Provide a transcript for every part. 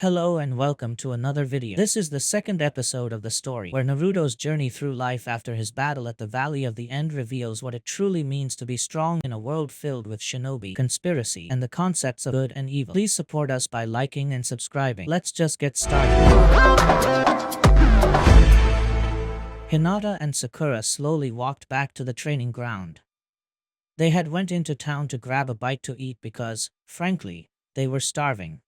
Hello and welcome to another video. This is the second episode of the story, where Naruto's journey through life after his battle at the Valley of the End reveals what it truly means to be strong in a world filled with shinobi, conspiracy, and the concepts of good and evil. Please support us by liking and subscribing. Let's just get started. Hinata and Sakura slowly walked back to the training ground. They had went into town to grab a bite to eat because, frankly, they were starving.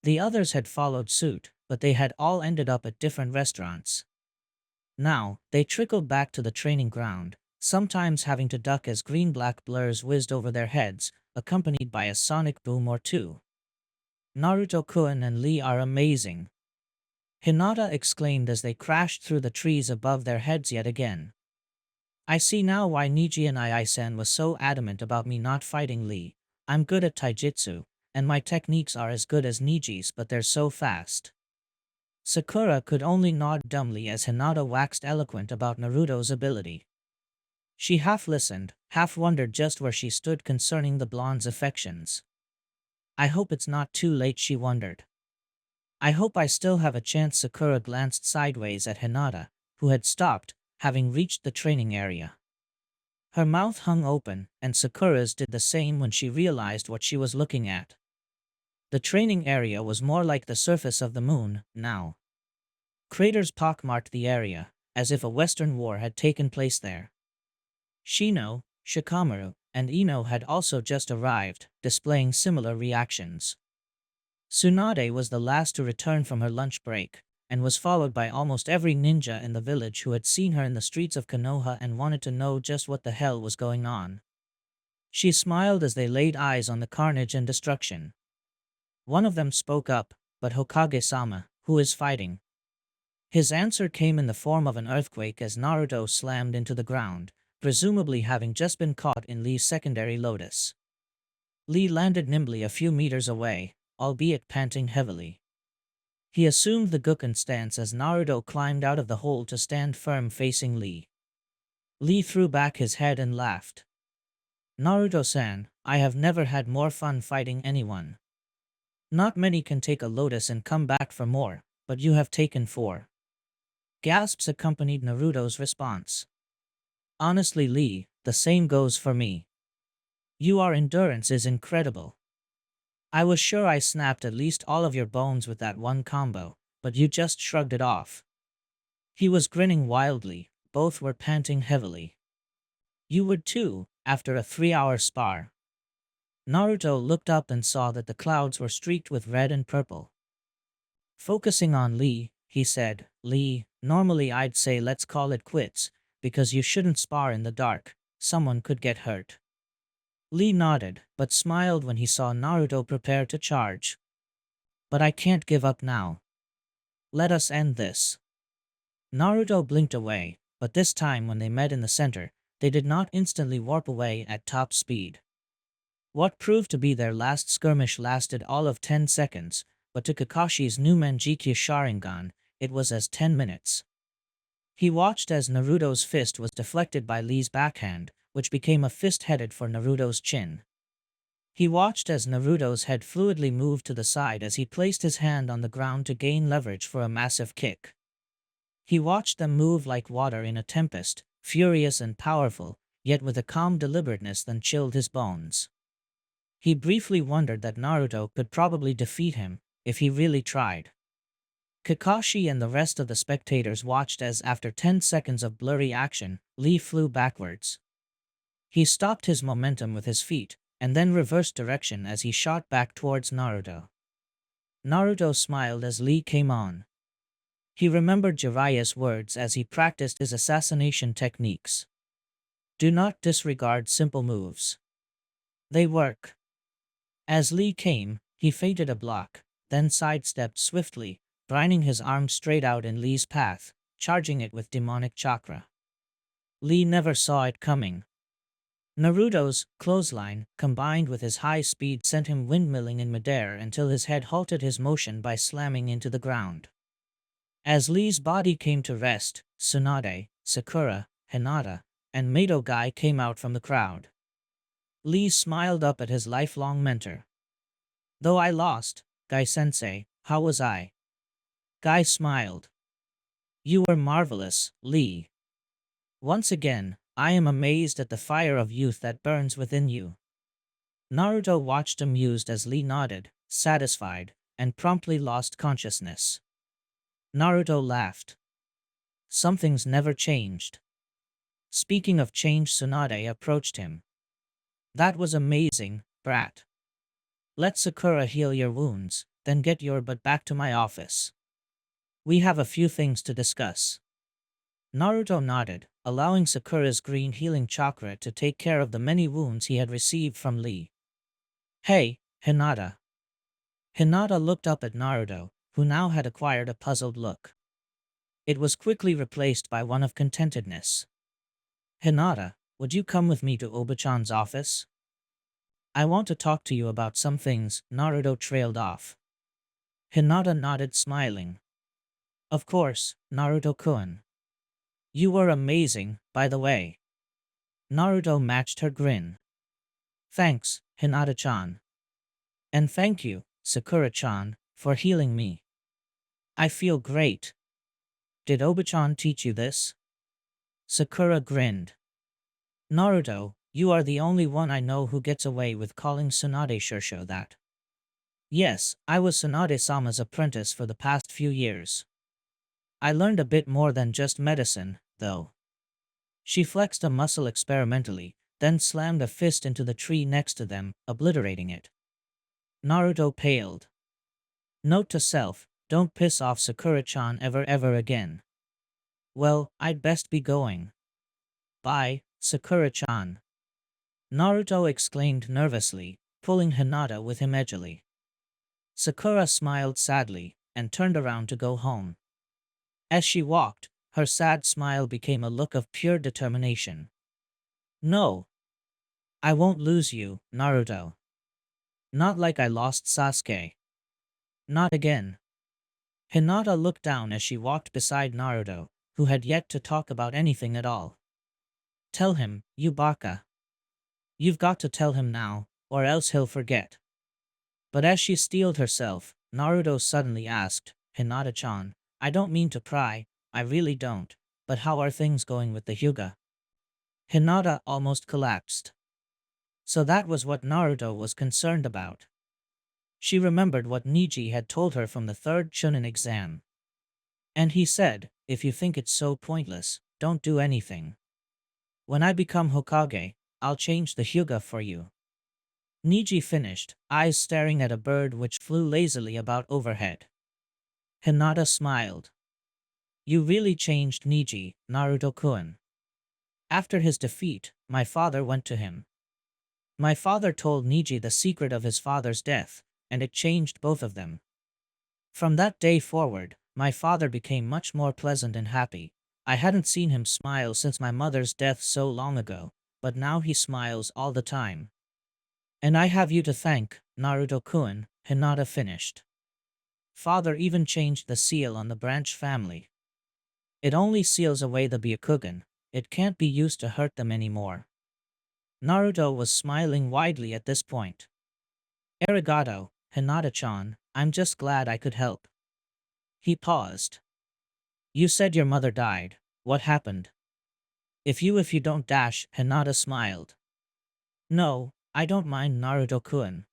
The others had followed suit, but they had all ended up at different restaurants. Now, they trickled back to the training ground, sometimes having to duck as green-black blurs whizzed over their heads, accompanied by a sonic boom or two. Naruto-kun and Lee are amazing, Hinata exclaimed as they crashed through the trees above their heads yet again. I see now why Niji and Ai-sen was so adamant about me not fighting Lee. I'm good at taijutsu, and my techniques are as good as Niji's, but they're so fast. Sakura could only nod dumbly as Hinata waxed eloquent about Naruto's ability. She half listened, half wondered just where she stood concerning the blonde's affections. I hope it's not too late, she wondered. I hope I still have a chance. Sakura glanced sideways at Hinata, who had stopped, having reached the training area. Her mouth hung open, and Sakura's did the same when she realized what she was looking at. The training area was more like the surface of the moon, now. Craters pockmarked the area, as if a western war had taken place there. Shino, Shikamaru, and Ino had also just arrived, displaying similar reactions. Tsunade was the last to return from her lunch break, and was followed by almost every ninja in the village who had seen her in the streets of Konoha and wanted to know just what the hell was going on. She smiled as they laid eyes on the carnage and destruction. One of them spoke up, but Hokage-sama, who is fighting? His answer came in the form of an earthquake as Naruto slammed into the ground, presumably having just been caught in Lee's secondary lotus. Lee landed nimbly a few meters away, albeit panting heavily. He assumed the Gukken stance as Naruto climbed out of the hole to stand firm facing Lee. Lee threw back his head and laughed. Naruto-san, I have never had more fun fighting anyone. Not many can take a lotus and come back for more, but you have taken 4. Gasps accompanied Naruto's response. Honestly, Lee, the same goes for me. Your endurance is incredible. I was sure I snapped at least all of your bones with that one combo, but you just shrugged it off. He was grinning wildly, both were panting heavily. You would too, after a 3-hour spar. Naruto looked up and saw that the clouds were streaked with red and purple. Focusing on Lee, he said, Lee, normally I'd say let's call it quits, because you shouldn't spar in the dark, someone could get hurt. Lee nodded, but smiled when he saw Naruto prepare to charge. But I can't give up now. Let us end this. Naruto blinked away, but this time when they met in the center, they did not instantly warp away at top speed. What proved to be their last skirmish lasted all of 10 seconds, but to Kakashi's new Manjikyu Sharingan, it was as 10 minutes. He watched as Naruto's fist was deflected by Lee's backhand, which became a fist headed for Naruto's chin. He watched as Naruto's head fluidly moved to the side as he placed his hand on the ground to gain leverage for a massive kick. He watched them move like water in a tempest, furious and powerful, yet with a calm deliberateness that chilled his bones. He briefly wondered that Naruto could probably defeat him, if he really tried. Kakashi and the rest of the spectators watched as after 10 seconds of blurry action, Lee flew backwards. He stopped his momentum with his feet, and then reversed direction as he shot back towards Naruto. Naruto smiled as Lee came on. He remembered Jiraiya's words as he practiced his assassination techniques. Do not disregard simple moves. They work. As Lee came, he feinted a block, then sidestepped swiftly, brining his arm straight out in Lee's path, charging it with demonic chakra. Lee never saw it coming. Naruto's clothesline, combined with his high speed, sent him windmilling in midair until his head halted his motion by slamming into the ground. As Lee's body came to rest, Tsunade, Sakura, Hinata, and Madogai came out from the crowd. Lee smiled up at his lifelong mentor. Though I lost, Gai-sensei, How was I? Guy smiled. You were marvelous, Lee. Once again, I am amazed at the fire of youth that burns within you. Naruto watched amused as Lee nodded, satisfied, and promptly lost consciousness. Naruto laughed. Something's never changed. Speaking of change, Tsunade approached him. That was amazing, brat. Let Sakura heal your wounds, then get your butt back to my office. We have a few things to discuss. Naruto nodded, allowing Sakura's green healing chakra to take care of the many wounds he had received from Lee. Hey, Hinata. Hinata looked up at Naruto, who now had acquired a puzzled look. It was quickly replaced by one of contentedness. Hinata, would you come with me to Obachan's office? I want to talk to you about some things, Naruto trailed off. Hinata nodded, smiling. Of course, Naruto-kun. You were amazing, by the way. Naruto matched her grin. Thanks, Hinata-chan. And thank you, Sakura-chan, for healing me. I feel great. Did Obachan teach you this? Sakura grinned. Naruto, you are the only one I know who gets away with calling Tsunade Shursho that. Yes, I was Tsunade-sama's apprentice for the past few years. I learned a bit more than just medicine, though. She flexed a muscle experimentally, then slammed a fist into the tree next to them, obliterating it. Naruto paled. Note to self, don't piss off Sakura-chan ever again. Well, I'd best be going. Bye, Sakura-chan. Naruto exclaimed nervously, pulling Hinata with him edgily. Sakura smiled sadly, and turned around to go home. As she walked, her sad smile became a look of pure determination. No. I won't lose you, Naruto. Not like I lost Sasuke. Not again. Hinata looked down as she walked beside Naruto, who had yet to talk about anything at all. Tell him, you baka. You've got to tell him now, or else he'll forget. But as she steeled herself, Naruto suddenly asked, Hinata-chan, I don't mean to pry, I really don't, but how are things going with the Hyuga? Hinata almost collapsed. So that was what Naruto was concerned about. She remembered what Niji had told her from the third Chunin exam. And he said, if you think it's so pointless, don't do anything. When I become Hokage, I'll change the Hyuga for you. Niji finished, eyes staring at a bird which flew lazily about overhead. Hinata smiled. You really changed Niji, Naruto-kun. After his defeat, my father went to him. My father told Niji the secret of his father's death, and it changed both of them. From that day forward, my father became much more pleasant and happy. I hadn't seen him smile since my mother's death so long ago, but now he smiles all the time. And I have you to thank, Naruto-kun, Hinata finished. Father even changed the seal on the branch family. It only seals away the Byakugan. It can't be used to hurt them anymore. Naruto was smiling widely at this point. Arigato, Hinata-chan, I'm just glad I could help. He paused. You said your mother died. What happened? If you don't dash, Hinata smiled. No, I don't mind, Naruto-kun.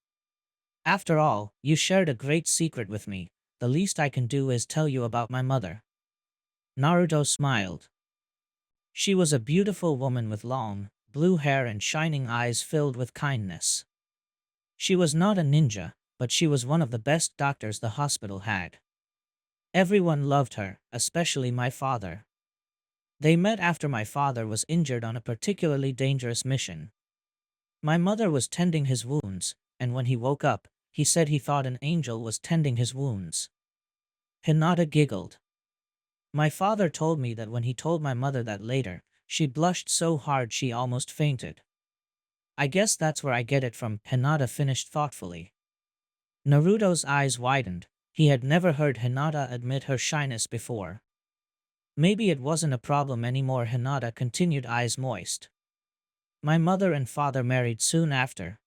After all, you shared a great secret with me. The least I can do is tell you about my mother. Naruto smiled. She was a beautiful woman with long, blue hair and shining eyes filled with kindness. She was not a ninja, but she was one of the best doctors the hospital had. Everyone loved her, especially my father. They met after my father was injured on a particularly dangerous mission. My mother was tending his wounds, and when he woke up, he said he thought an angel was tending his wounds. Hinata giggled. My father told me that when he told my mother that later, she blushed so hard she almost fainted. I guess that's where I get it from, Hinata finished thoughtfully. Naruto's eyes widened. He had never heard Hinata admit her shyness before. Maybe it wasn't a problem anymore, Hinata continued, eyes moist. My mother and father married soon after.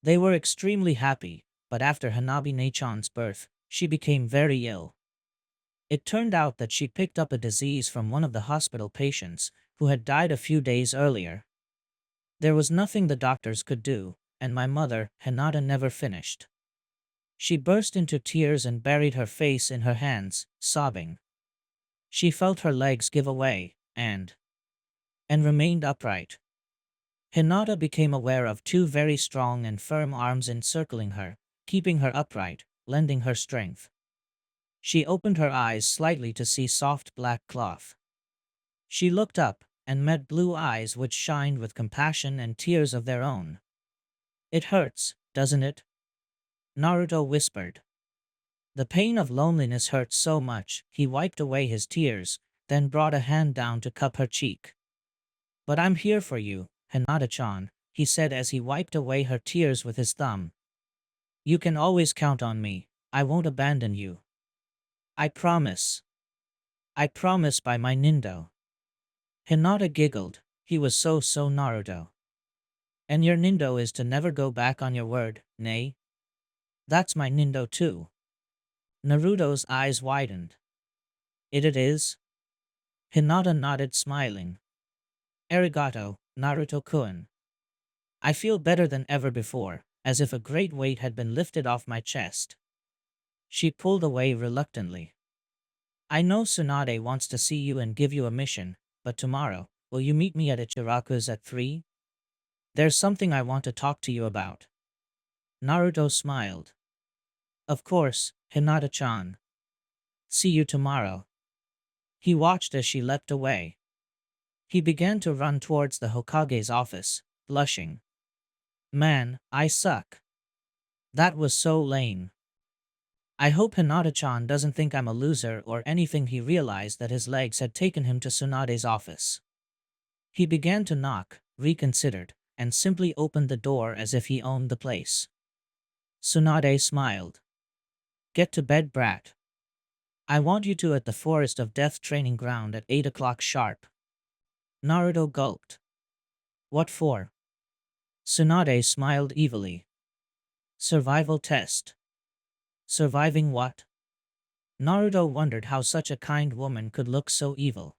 They were extremely happy, but after Hanabi Nechan's birth, she became very ill. It turned out that she picked up a disease from one of the hospital patients who had died a few days earlier. There was nothing the doctors could do, and my mother, Hinata, never finished. She burst into tears and buried her face in her hands, sobbing. She felt her legs give away, and remained upright. Hinata became aware of two very strong and firm arms encircling her, keeping her upright, lending her strength. She opened her eyes slightly to see soft black cloth. She looked up, and met blue eyes which shined with compassion and tears of their own. "It hurts, doesn't it?" Naruto whispered. The pain of loneliness hurt so much, he wiped away his tears, then brought a hand down to cup her cheek. "But I'm here for you, Hinata-chan," he said as he wiped away her tears with his thumb. "You can always count on me. I won't abandon you. I promise. I promise by my Nindo." Hinata giggled. He was so Naruto. "And your Nindo is to never go back on your word, nay?" "That's my Nindo too." Naruto's eyes widened. It is?" Hinata nodded, smiling. "Arigato, Naruto-kun. I feel better than ever before, as if a great weight had been lifted off my chest." She pulled away reluctantly. "I know Tsunade wants to see you and give you a mission, but tomorrow, will you meet me at Ichiraku's at 3? There's something I want to talk to you about." Naruto smiled. "Of course, Hinata-chan. See you tomorrow." He watched as she leapt away. He began to run towards the Hokage's office, blushing. "Man, I suck. That was so lame. I hope Hinata-chan doesn't think I'm a loser or anything." He realized that his legs had taken him to Tsunade's office. He began to knock, reconsidered, and simply opened the door as if he owned the place. Tsunade smiled. "Get to bed, brat. I want you to at the Forest of Death training ground at 8 o'clock sharp." Naruto gulped. "What for?" Tsunade smiled evilly. "Survival test." Surviving what? Naruto wondered how such a kind woman could look so evil.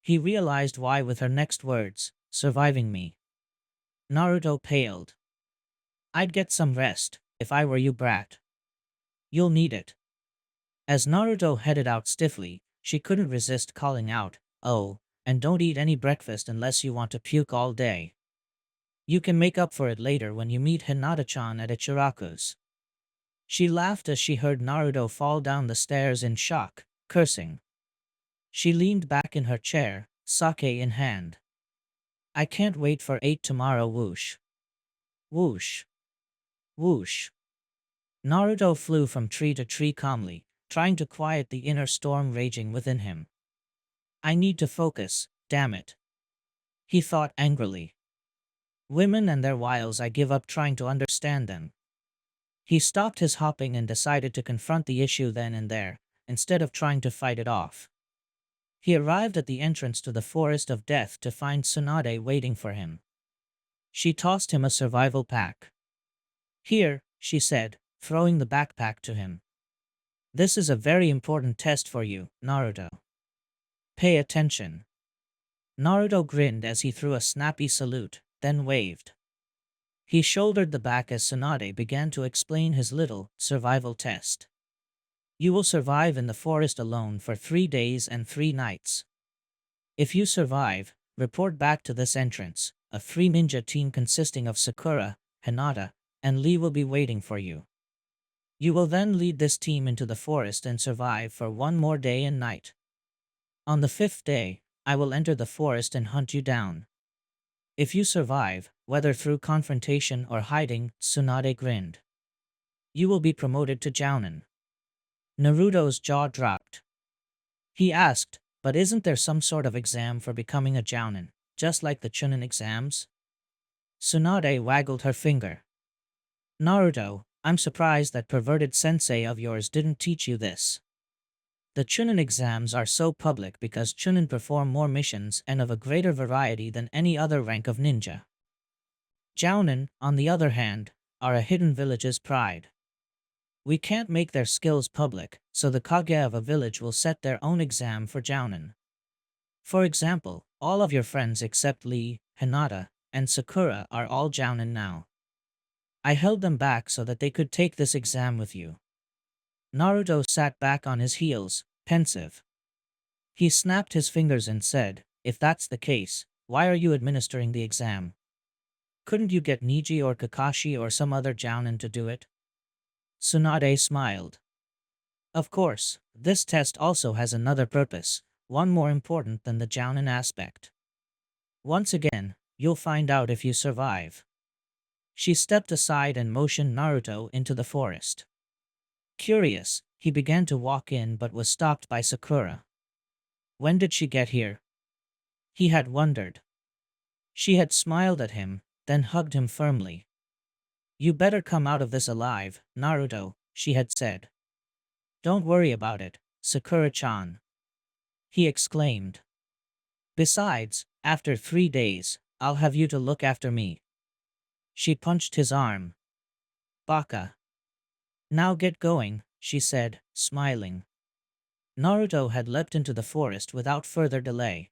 He realized why with her next words, "surviving me." Naruto paled. "I'd get some rest, if I were you, brat. You'll need it." As Naruto headed out stiffly, she couldn't resist calling out, "Oh, and don't eat any breakfast unless you want to puke all day. You can make up for it later when you meet Hinata-chan at Ichiraku's." She laughed as she heard Naruto fall down the stairs in shock, cursing. She leaned back in her chair, sake in hand. "I can't wait for 8 tomorrow, whoosh. Whoosh. Whoosh." Naruto flew from tree to tree calmly, trying to quiet the inner storm raging within him. "I need to focus, damn it," he thought angrily. "Women and their wiles, I give up trying to understand them." He stopped his hopping and decided to confront the issue then and there, instead of trying to fight it off. He arrived at the entrance to the Forest of Death to find Tsunade waiting for him. She tossed him a survival pack. "Here," she said, throwing the backpack to him. "This is a very important test for you, Naruto. Pay attention." Naruto grinned as he threw a snappy salute, then waved. He shouldered the back as Tsunade began to explain his little survival test. "You will survive in the forest alone for 3 days and 3 nights. If you survive, report back to this entrance. A 3-ninja team consisting of Sakura, Hinata, and Lee will be waiting for you. You will then lead this team into the forest and survive for 1 more day and night. On the 5th day, I will enter the forest and hunt you down. If you survive, whether through confrontation or hiding," Tsunade grinned, "you will be promoted to Jounin." Naruto's jaw dropped. He asked, "But isn't there some sort of exam for becoming a Jounin, just like the Chunin exams?" Tsunade waggled her finger. "Naruto, I'm surprised that perverted sensei of yours didn't teach you this. The Chunin exams are so public because Chunin perform more missions and of a greater variety than any other rank of ninja. Jounin, on the other hand, are a hidden village's pride. We can't make their skills public, so the Kage of a village will set their own exam for Jounin. For example, all of your friends except Lee, Hinata, and Sakura are all Jounin now. I held them back so that they could take this exam with you. Naruto sat back on his heels, pensive. He snapped his fingers and said, if that's the case, why are you administering the exam? Couldn't you get Niji or Kakashi or some other Jounin to do it? Tsunade smiled. Of course, this test also has another purpose, one more important than the Jounin aspect. Once again, you'll find out if you survive. She stepped aside and motioned Naruto into the forest. Curious, he began to walk in but was stopped by Sakura. When did she get here? He had wondered. She had smiled at him, then hugged him firmly. You better come out of this alive, Naruto, she had said. Don't worry about it, Sakura-chan, he exclaimed. Besides, after 3 days, I'll have you to look after me. She punched his arm. Baka. Now get going, she said, smiling. Naruto had leapt into the forest without further delay.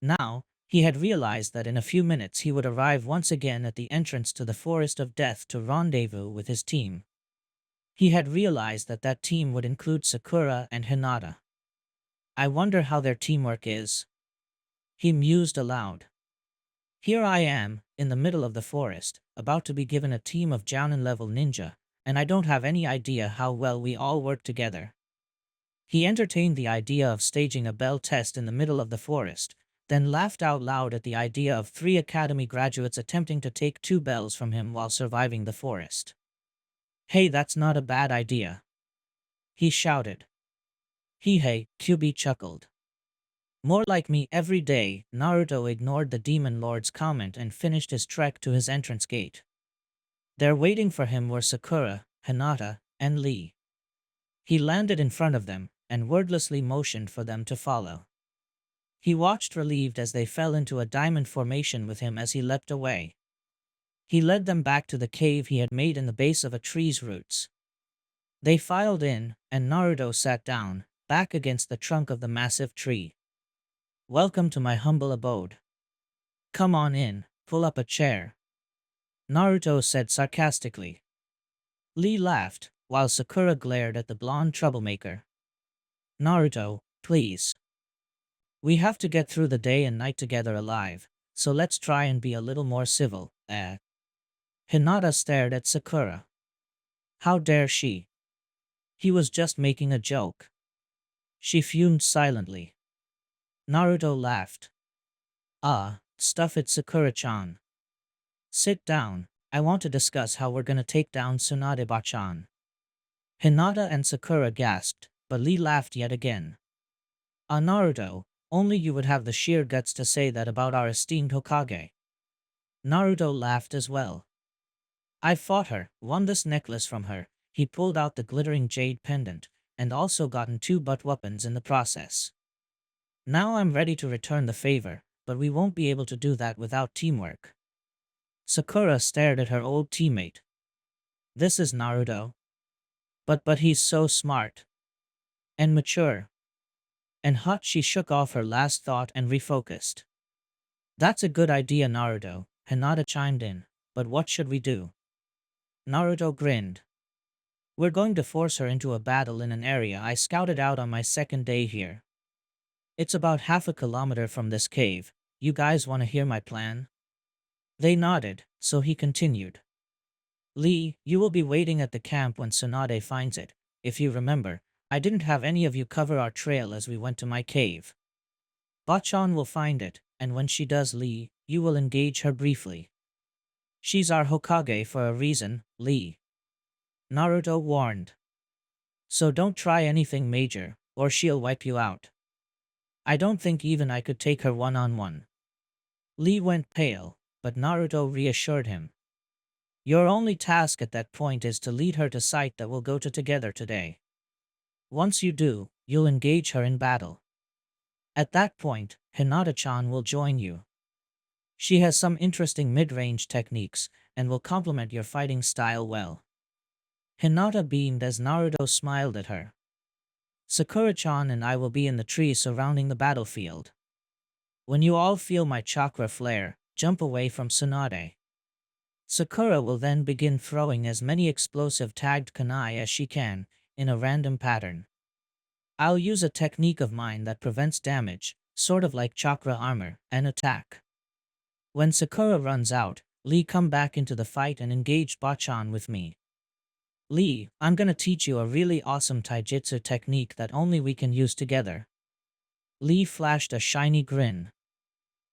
Now, he had realized that in a few minutes he would arrive once again at the entrance to the Forest of Death to rendezvous with his team. He had realized that that team would include Sakura and Hinata. I wonder how their teamwork is. He mused aloud. Here I am, in the middle of the forest, about to be given a team of Jounin-level ninja, and I don't have any idea how well we all work together. He entertained the idea of staging a bell test in the middle of the forest, then laughed out loud at the idea of 3 academy graduates attempting to take 2 bells from him while surviving the forest. Hey, that's not a bad idea, he shouted. Hey, Kyubi chuckled. More like me every day. Naruto ignored the demon lord's comment and finished his trek to his entrance gate. There waiting for him were Sakura, Hinata, and Lee. He landed in front of them, and wordlessly motioned for them to follow. He watched relieved as they fell into a diamond formation with him as he leapt away. He led them back to the cave he had made in the base of a tree's roots. They filed in, and Naruto sat down, back against the trunk of the massive tree. Welcome to my humble abode. Come on in, pull up a chair, Naruto said sarcastically. Lee laughed, while Sakura glared at the blonde troublemaker. Naruto, please. We have to get through the day and night together alive, so let's try and be a little more civil, Hinata stared at Sakura. How dare she? He was just making a joke. She fumed silently. Naruto laughed. Ah, stuff it, Sakura-chan. Sit down, I want to discuss how we're gonna take down Tsunade-bachan. Hinata and Sakura gasped, but Lee laughed yet again. Ah, Naruto, only you would have the sheer guts to say that about our esteemed Hokage. Naruto laughed as well. I fought her, won this necklace from her, he pulled out the glittering jade pendant, and also gotten 2 butt weapons in the process. Now I'm ready to return the favor, but we won't be able to do that without teamwork. Sakura stared at her old teammate. This is Naruto. But he's so smart. And mature. And hot. She shook off her last thought and refocused. That's a good idea, Naruto, Hinata chimed in, but what should we do? Naruto grinned. We're going to force her into a battle in an area I scouted out on my second day here. It's about half a kilometer from this cave. You guys want to hear my plan? They nodded, so he continued. Lee, you will be waiting at the camp when Tsunade finds it. If you remember, I didn't have any of you cover our trail as we went to my cave. Bachan will find it, and when she does, Lee, you will engage her briefly. She's our Hokage for a reason, Lee. Naruto warned. So don't try anything major, or she'll wipe you out. I don't think even I could take her one-on-one. Lee went pale, but Naruto reassured him. Your only task at that point is to lead her to site that we'll go to together today. Once you do, you'll engage her in battle. At that point, Hinata-chan will join you. She has some interesting mid-range techniques, and will complement your fighting style well. Hinata beamed as Naruto smiled at her. Sakura-chan and I will be in the trees surrounding the battlefield. When you all feel my chakra flare, jump away from Tsunade. Sakura will then begin throwing as many explosive tagged kunai as she can, in a random pattern. I'll use a technique of mine that prevents damage, sort of like chakra armor, and attack. When Sakura runs out, Lee come back into the fight and engage Bachan with me. Lee, I'm gonna teach you a really awesome taijutsu technique that only we can use together. Lee flashed a shiny grin.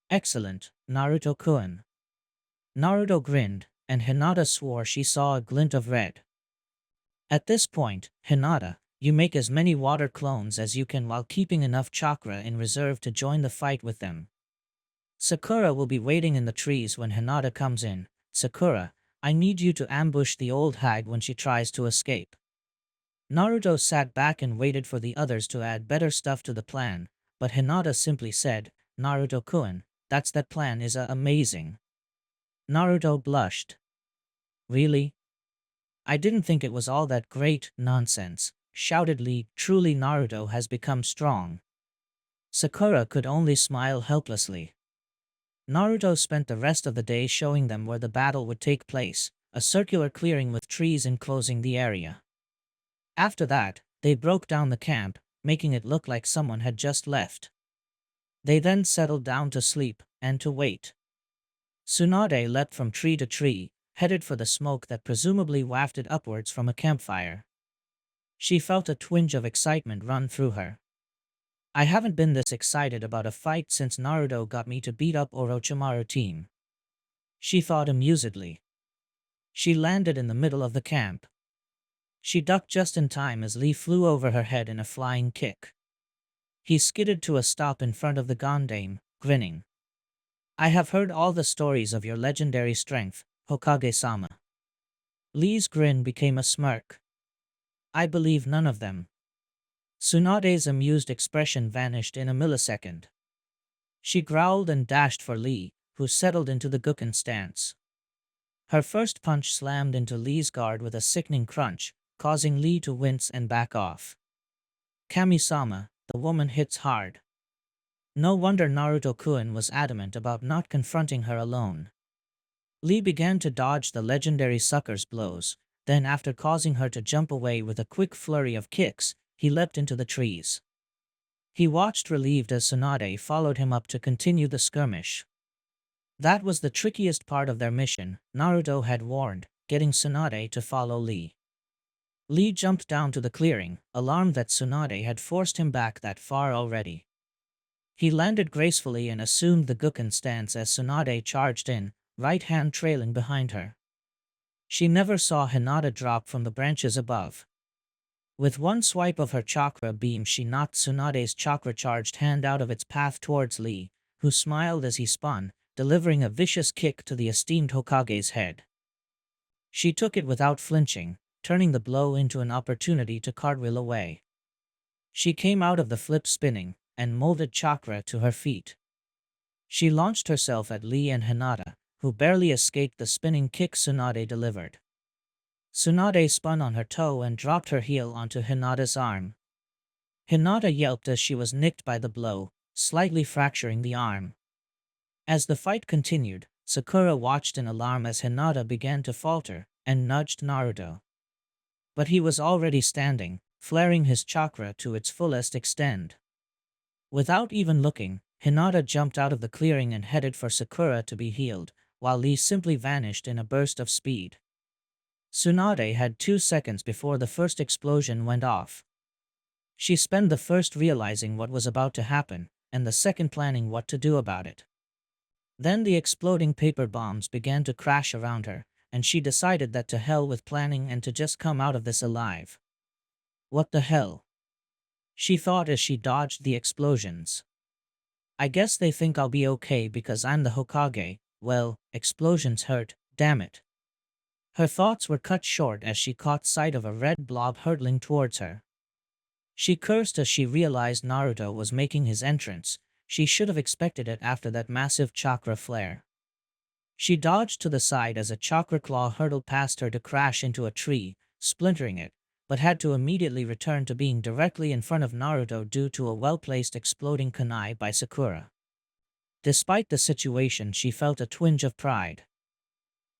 Excellent, Naruto-kun. Naruto grinned, and Hinata swore she saw a glint of red. At this point, Hinata, you make as many water clones as you can while keeping enough chakra in reserve to join the fight with them. Sakura will be waiting in the trees when Hinata comes in. Sakura, I need you to ambush the old hag when she tries to escape. Naruto sat back and waited for the others to add better stuff to the plan, but Hinata simply said, Naruto-kun, that plan is amazing. Naruto blushed. Really? I didn't think it was all that great. Nonsense, shouted Lee. Truly Naruto has become strong. Sakura could only smile helplessly. Naruto spent the rest of the day showing them where the battle would take place, a circular clearing with trees enclosing the area. After that, they broke down the camp, making it look like someone had just left. They then settled down to sleep, and to wait. Tsunade leapt from tree to tree, headed for the smoke that presumably wafted upwards from a campfire. She felt a twinge of excitement run through her. I haven't been this excited about a fight since Naruto got me to beat up Orochimaru team. She thought amusedly. She landed in the middle of the camp. She ducked just in time as Lee flew over her head in a flying kick. He skidded to a stop in front of the Gondame, grinning. I have heard all the stories of your legendary strength, Hokage-sama. Lee's grin became a smirk. I believe none of them. Tsunade's amused expression vanished in a millisecond. She growled and dashed for Lee, who settled into the Guken stance. Her first punch slammed into Lee's guard with a sickening crunch, causing Lee to wince and back off. Kami-sama, the woman hits hard. No wonder Naruto-kun was adamant about not confronting her alone. Lee began to dodge the legendary sucker's blows, then after causing her to jump away with a quick flurry of kicks, he leapt into the trees. He watched relieved as Tsunade followed him up to continue the skirmish. That was the trickiest part of their mission, Naruto had warned, getting Tsunade to follow Lee. Lee jumped down to the clearing, alarmed that Tsunade had forced him back that far already. He landed gracefully and assumed the Guken stance as Tsunade charged in, right hand trailing behind her. She never saw Hinata drop from the branches above. With one swipe of her chakra beam she knocked Tsunade's chakra-charged hand out of its path towards Lee, who smiled as he spun, delivering a vicious kick to the esteemed Hokage's head. She took it without flinching, turning the blow into an opportunity to cartwheel away. She came out of the flip spinning, and molded chakra to her feet. She launched herself at Lee and Hinata, who barely escaped the spinning kick Tsunade delivered. Tsunade spun on her toe and dropped her heel onto Hinata's arm. Hinata yelped as she was nicked by the blow, slightly fracturing the arm. As the fight continued, Sakura watched in alarm as Hinata began to falter, and nudged Naruto. But he was already standing, flaring his chakra to its fullest extent. Without even looking, Hinata jumped out of the clearing and headed for Sakura to be healed, while Lee simply vanished in a burst of speed. Tsunade had 2 seconds before the first explosion went off. She spent the first realizing what was about to happen, and the second planning what to do about it. Then the exploding paper bombs began to crash around her, and she decided that to hell with planning and to just come out of this alive. What the hell? She thought as she dodged the explosions. I guess they think I'll be okay because I'm the Hokage. Well, explosions hurt, damn it. Her thoughts were cut short as she caught sight of a red blob hurtling towards her. She cursed as she realized Naruto was making his entrance. She should have expected it after that massive chakra flare. She dodged to the side as a chakra claw hurtled past her to crash into a tree, splintering it, but had to immediately return to being directly in front of Naruto due to a well-placed exploding kunai by Sakura. Despite the situation, she felt a twinge of pride.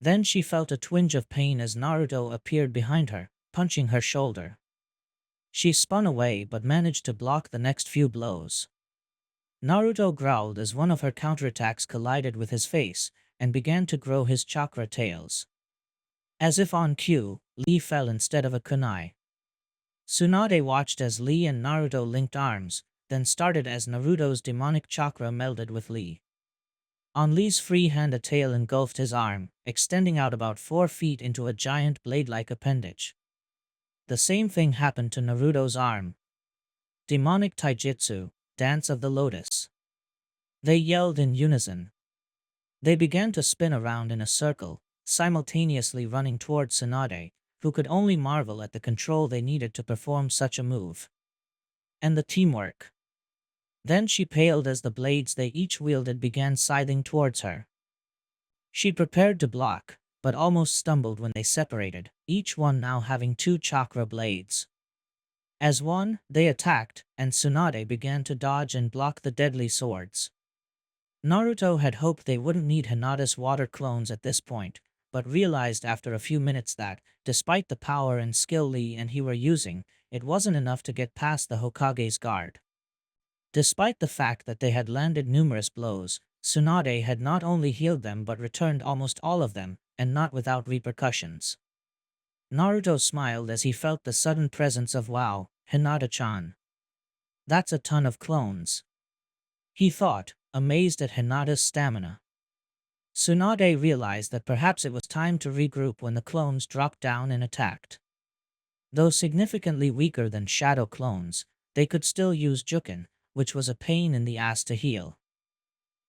Then she felt a twinge of pain as Naruto appeared behind her, punching her shoulder. She spun away but managed to block the next few blows. Naruto growled as one of her counterattacks collided with his face and began to grow his chakra tails. As if on cue, Lee fell instead of a kunai. Tsunade watched as Lee and Naruto linked arms, then started as Naruto's demonic chakra melded with Lee. On Lee's free hand, a tail engulfed his arm, extending out about 4 feet into a giant blade-like appendage. The same thing happened to Naruto's arm. Demonic Taijutsu, Dance of the Lotus. They yelled in unison. They began to spin around in a circle, simultaneously running towards Tsunade, who could only marvel at the control they needed to perform such a move. And the teamwork. Then she paled as the blades they each wielded began scything towards her. She prepared to block, but almost stumbled when they separated, each one now having 2 chakra blades. As one, they attacked, and Tsunade began to dodge and block the deadly swords. Naruto had hoped they wouldn't need Hinata's water clones at this point, but realized after a few minutes that, despite the power and skill Lee and he were using, it wasn't enough to get past the Hokage's guard. Despite the fact that they had landed numerous blows, Tsunade had not only healed them but returned almost all of them, and not without repercussions. Naruto smiled as he felt the sudden presence of "Wow, Hinata-chan. That's a ton of clones," he thought, amazed at Hinata's stamina. Tsunade realized that perhaps it was time to regroup when the clones dropped down and attacked. Though significantly weaker than shadow clones, they could still use Juken, which was a pain in the ass to heal.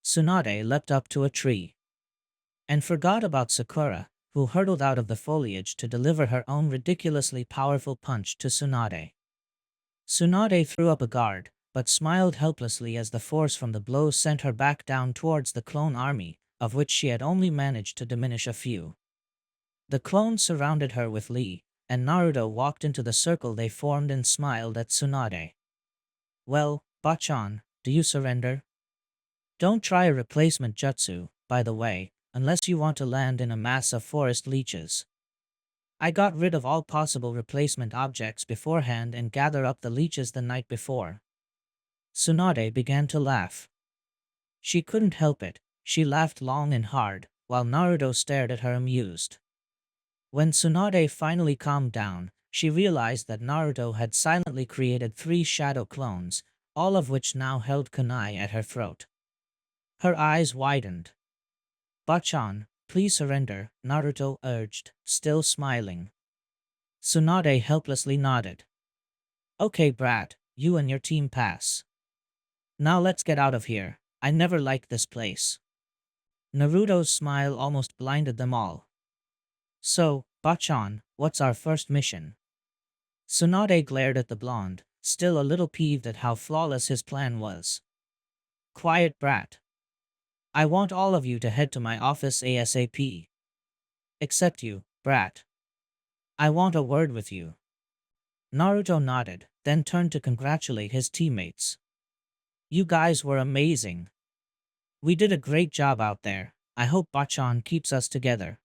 Tsunade leapt up to a tree and forgot about Sakura, who hurtled out of the foliage to deliver her own ridiculously powerful punch to Tsunade. Tsunade threw up a guard, but smiled helplessly as the force from the blows sent her back down towards the clone army, of which she had only managed to diminish a few. The clones surrounded her with Lee, and Naruto walked into the circle they formed and smiled at Tsunade. "Well, Bachan, do you surrender? Don't try a replacement jutsu, by the way, unless you want to land in a mass of forest leeches. I got rid of all possible replacement objects beforehand and gathered up the leeches the night before." Tsunade began to laugh. She couldn't help it, she laughed long and hard, while Naruto stared at her amused. When Tsunade finally calmed down, she realized that Naruto had silently created 3 shadow clones, all of which now held kunai at her throat. Her eyes widened. "Bachan, please surrender," Naruto urged, still smiling. Tsunade helplessly nodded. "Okay, brat, you and your team pass. Now let's get out of here, I never liked this place." Naruto's smile almost blinded them all. "So, Bachan, what's our first mission?" Tsunade glared at the blonde, still a little peeved at how flawless his plan was. "Quiet, brat. I want all of you to head to my office ASAP. Except you, brat. I want a word with you." Naruto nodded, then turned to congratulate his teammates. "You guys were amazing. We did a great job out there. I hope Bachan keeps us together.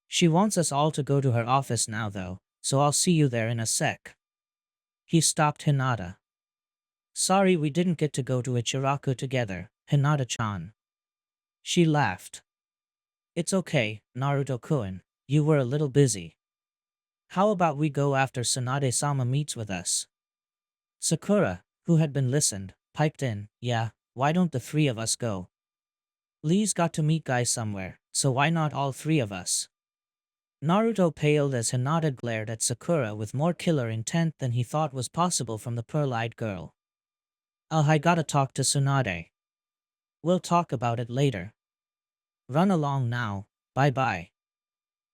She wants us all to go to her office now though, so I'll see you there in a sec." He stopped Hinata. "Sorry we didn't get to go to Ichiraku together, Hinata-chan." She laughed. "It's okay, Naruto-kun, you were a little busy. How about we go after Tsunade-sama meets with us?" Sakura, who had been listened, piped in, "Yeah, why don't the 3 of us go? Lee's got to meet guys somewhere, so why not all 3 of us?" Naruto paled as Hinata glared at Sakura with more killer intent than he thought was possible from the pearl-eyed girl. I gotta talk to Tsunade. We'll talk about it later. Run along now, bye-bye."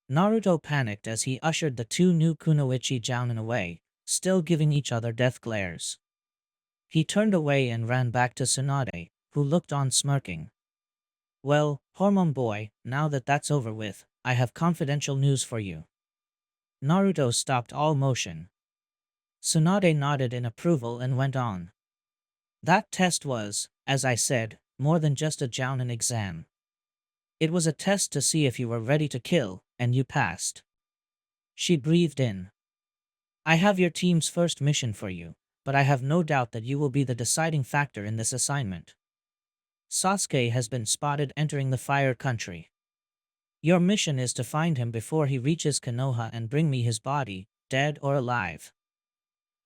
Naruto panicked as he ushered the 2 new kunoichi jounin away, still giving each other death glares. He turned away and ran back to Tsunade, who looked on smirking. "Well, Hormone Boy, now that that's over with, I have confidential news for you. Naruto stopped all motion. Tsunade nodded in approval and went on. That test was, as I said, more than just a jounin exam. It was a test to see if you were ready to kill, and you passed. She breathed in. I have your team's first mission for you, but I have no doubt that you will be the deciding factor in this assignment. Sasuke has been spotted entering the Fire Country. Your mission is to find him before he reaches Konoha and bring me his body, dead or alive.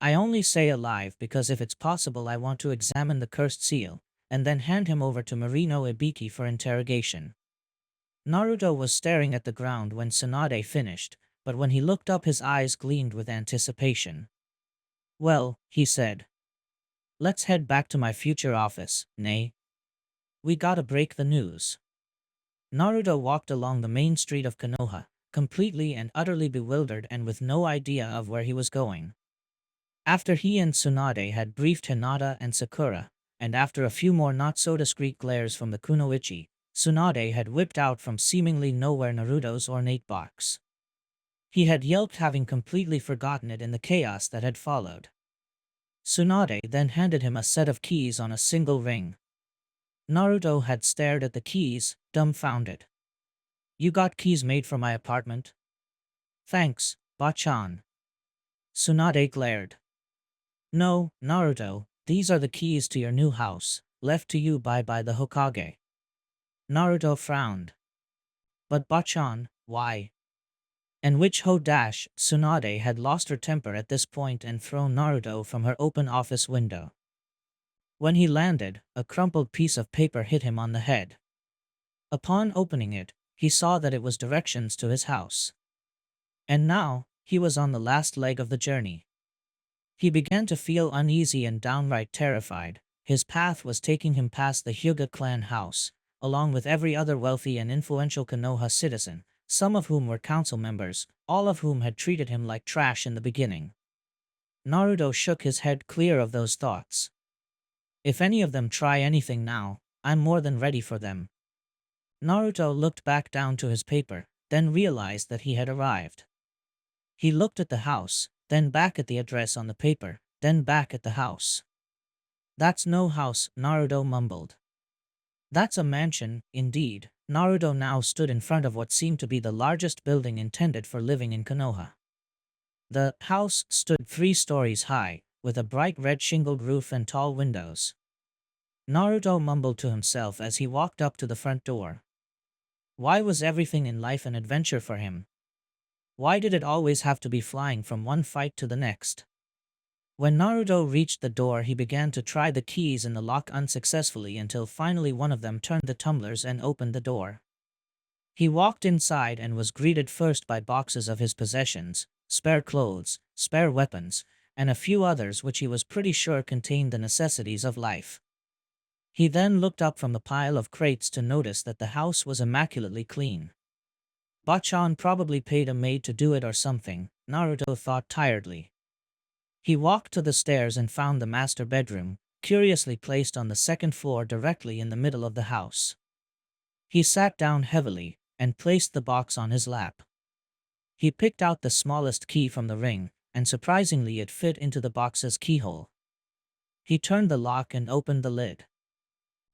I only say alive because if it's possible I want to examine the cursed seal, and then hand him over to Marino Ibiki for interrogation. Naruto was staring at the ground when Tsunade finished, but when he looked up his eyes gleamed with anticipation. Well, he said. Let's head back to my future office, Nay. We gotta break the news. Naruto walked along the main street of Konoha, completely and utterly bewildered and with no idea of where he was going. After he and Tsunade had briefed Hinata and Sakura, and after a few more not-so-discreet glares from the kunoichi, Tsunade had whipped out from seemingly nowhere Naruto's ornate box. He had yelped, having completely forgotten it in the chaos that had followed. Tsunade then handed him a set of keys on a single ring. Naruto had stared at the keys, dumbfounded. You got keys made for my apartment? Thanks, Bachan. Tsunade glared. No, Naruto, these are the keys to your new house, left to you by the Hokage. Naruto frowned. But Bachan, why? And which Tsunade had lost her temper at this point and thrown Naruto from her open office window. When he landed, a crumpled piece of paper hit him on the head. Upon opening it, he saw that it was directions to his house. And now, he was on the last leg of the journey. He began to feel uneasy and downright terrified. His path was taking him past the Hyuga clan house, along with every other wealthy and influential Konoha citizen, some of whom were council members, all of whom had treated him like trash in the beginning. Naruto shook his head clear of those thoughts. If any of them try anything now, I'm more than ready for them. Naruto looked back down to his paper, then realized that he had arrived. He looked at the house, then back at the address on the paper, then back at the house. That's no house, Naruto mumbled. That's a mansion, indeed. Naruto now stood in front of what seemed to be the largest building intended for living in Konoha. The house stood 3 stories high, with a bright red shingled roof and tall windows. Naruto mumbled to himself as he walked up to the front door. Why was everything in life an adventure for him? Why did it always have to be flying from one fight to the next? When Naruto reached the door, he began to try the keys in the lock unsuccessfully until finally one of them turned the tumblers and opened the door. He walked inside and was greeted first by boxes of his possessions, spare clothes, spare weapons, and a few others which he was pretty sure contained the necessities of life. He then looked up from the pile of crates to notice that the house was immaculately clean. Bachan probably paid a maid to do it or something, Naruto thought tiredly. He walked to the stairs and found the master bedroom, curiously placed on the second floor directly in the middle of the house. He sat down heavily, and placed the box on his lap. He picked out the smallest key from the ring, and surprisingly it fit into the box's keyhole. He turned the lock and opened the lid.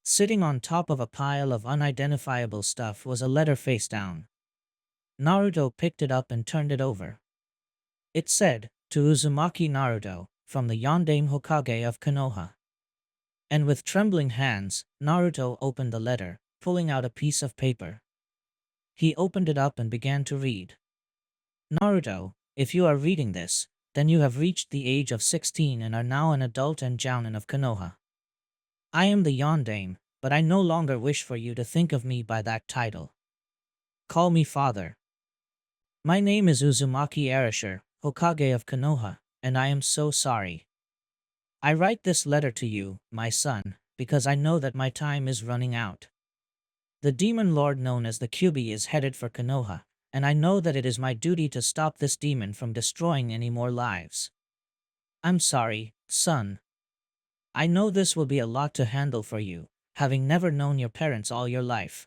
Sitting on top of a pile of unidentifiable stuff was a letter face down. Naruto picked it up and turned it over. It said, to Uzumaki Naruto, from the Yondaime Hokage of Konoha. And with trembling hands, Naruto opened the letter, pulling out a piece of paper. He opened it up and began to read. Naruto, if you are reading this, then you have reached the age of 16 and are now an adult and jounin of Konoha. I am the Yondaime, but I no longer wish for you to think of me by that title. Call me father. My name is Uzumaki Arashir, Hokage of Konoha, and I am so sorry. I write this letter to you, my son, because I know that my time is running out. The demon lord known as the Kyubi is headed for Konoha, and I know that it is my duty to stop this demon from destroying any more lives. I'm sorry, son. I know this will be a lot to handle for you, having never known your parents all your life.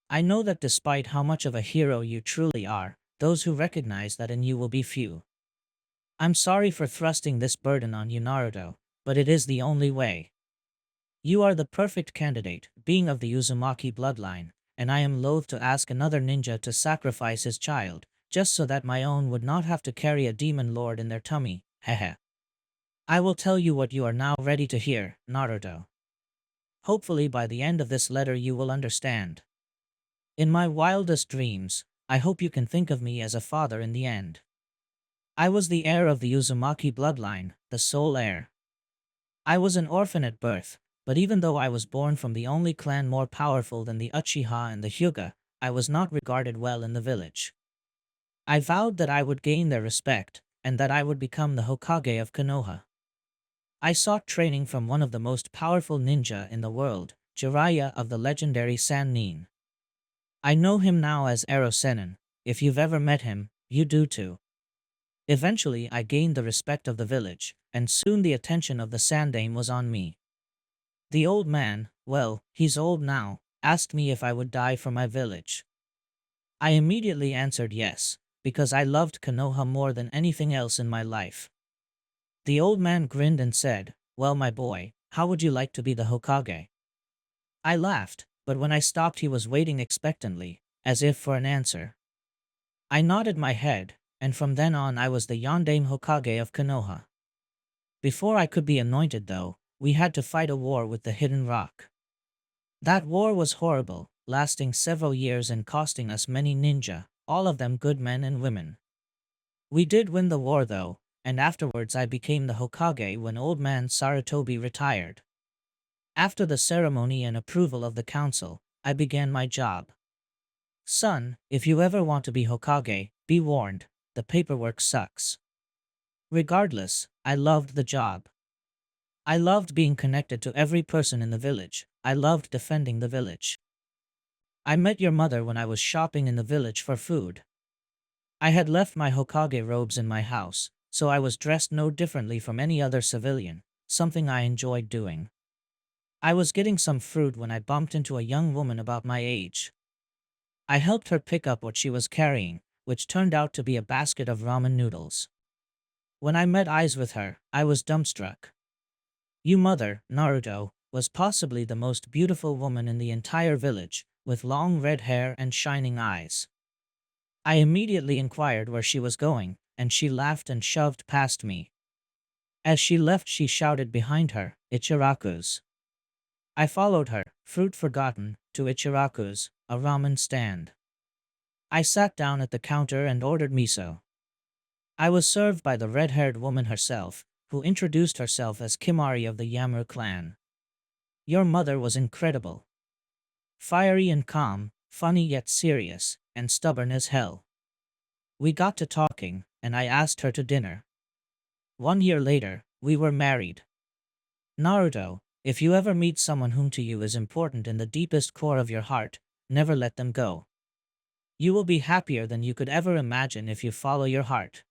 I know that despite how much of a hero you truly are, those who recognize that in you will be few. I'm sorry for thrusting this burden on you, Naruto, but it is the only way. You are the perfect candidate, being of the Uzumaki bloodline, and I am loath to ask another ninja to sacrifice his child, just so that my own would not have to carry a demon lord in their tummy, hehe. I will tell you what you are now ready to hear, Naruto. Hopefully by the end of this letter you will understand. In my wildest dreams, I hope you can think of me as a father in the end. I was the heir of the Uzumaki bloodline, the sole heir. I was an orphan at birth, but even though I was born from the only clan more powerful than the Uchiha and the Hyuga, I was not regarded well in the village. I vowed that I would gain their respect, and that I would become the Hokage of Konoha. I sought training from one of the most powerful ninja in the world, Jiraiya of the legendary Sannin. I know him now as Ero Sennin. If you've ever met him, you do too. Eventually I gained the respect of the village, and soon the attention of the Sandaime was on me. The old man, well, he's old now, asked me if I would die for my village. I immediately answered yes, because I loved Konoha more than anything else in my life. The old man grinned and said, "Well, my boy, how would you like to be the Hokage?" I laughed, but when I stopped he was waiting expectantly, as if for an answer. I nodded my head, and from then on I was the Yondaime Hokage of Konoha. Before I could be anointed though, we had to fight a war with the Hidden Rock. That war was horrible, lasting several years and costing us many ninja, all of them good men and women. We did win the war though, and afterwards I became the Hokage when old man Sarutobi retired. After the ceremony and approval of the council, I began my job. Son, if you ever want to be Hokage, be warned, the paperwork sucks. Regardless, I loved the job. I loved being connected to every person in the village. I loved defending the village. I met your mother when I was shopping in the village for food. I had left my Hokage robes in my house, so I was dressed no differently from any other civilian, something I enjoyed doing. I was getting some fruit when I bumped into a young woman about my age. I helped her pick up what she was carrying, which turned out to be a basket of ramen noodles. When I met eyes with her, I was dumbstruck. Your mother, Naruto, was possibly the most beautiful woman in the entire village, with long red hair and shining eyes. I immediately inquired where she was going, and she laughed and shoved past me. As she left she shouted behind her, "Ichiraku's." I followed her, fruit forgotten, to Ichiraku's, a ramen stand. I sat down at the counter and ordered miso. I was served by the red-haired woman herself, who introduced herself as Kimari of the Yamuru clan. Your mother was incredible. Fiery and calm, funny yet serious, and stubborn as hell. We got to talking, and I asked her to dinner. 1 year later, we were married. Naruto, if you ever meet someone whom to you is important in the deepest core of your heart, never let them go. You will be happier than you could ever imagine if you follow your heart.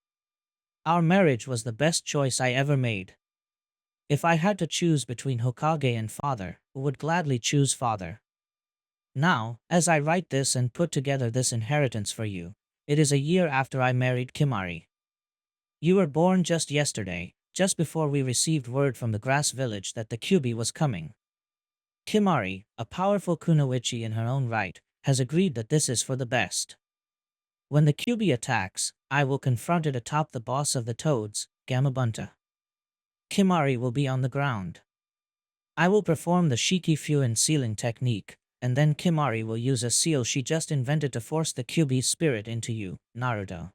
Our marriage was the best choice I ever made. If I had to choose between Hokage and father, I would gladly choose father. Now, as I write this and put together this inheritance for you, it is a year after I married Kimari. You were born just yesterday, just before we received word from the grass village that the Kyubi was coming. Kimari, a powerful kunoichi in her own right, has agreed that this is for the best. When the Kyubi attacks, I will confront it atop the boss of the toads, Gamabunta. Kimari will be on the ground. I will perform the Shiki-Fuin sealing technique, and then Kimari will use a seal she just invented to force the Kyubi's spirit into you, Naruto.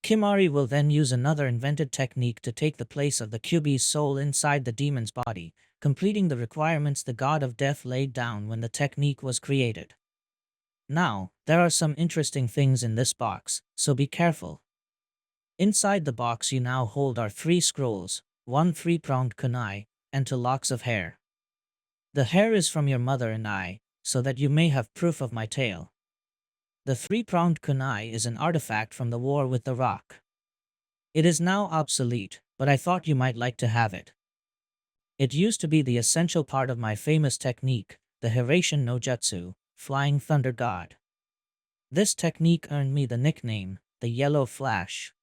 Kimari will then use another invented technique to take the place of the Kyubi's soul inside the demon's body, completing the requirements the god of death laid down when the technique was created. Now, there are some interesting things in this box, so be careful. Inside the box you now hold are 3 scrolls, 1 3-pronged kunai, and 2 locks of hair. The hair is from your mother and I, so that you may have proof of my tale. The 3-pronged kunai is an artifact from the war with the rock. It is now obsolete, but I thought you might like to have it. It used to be the essential part of my famous technique, the Hiraishin no Jutsu, Flying Thunder God. This technique earned me the nickname, the Yellow Flash.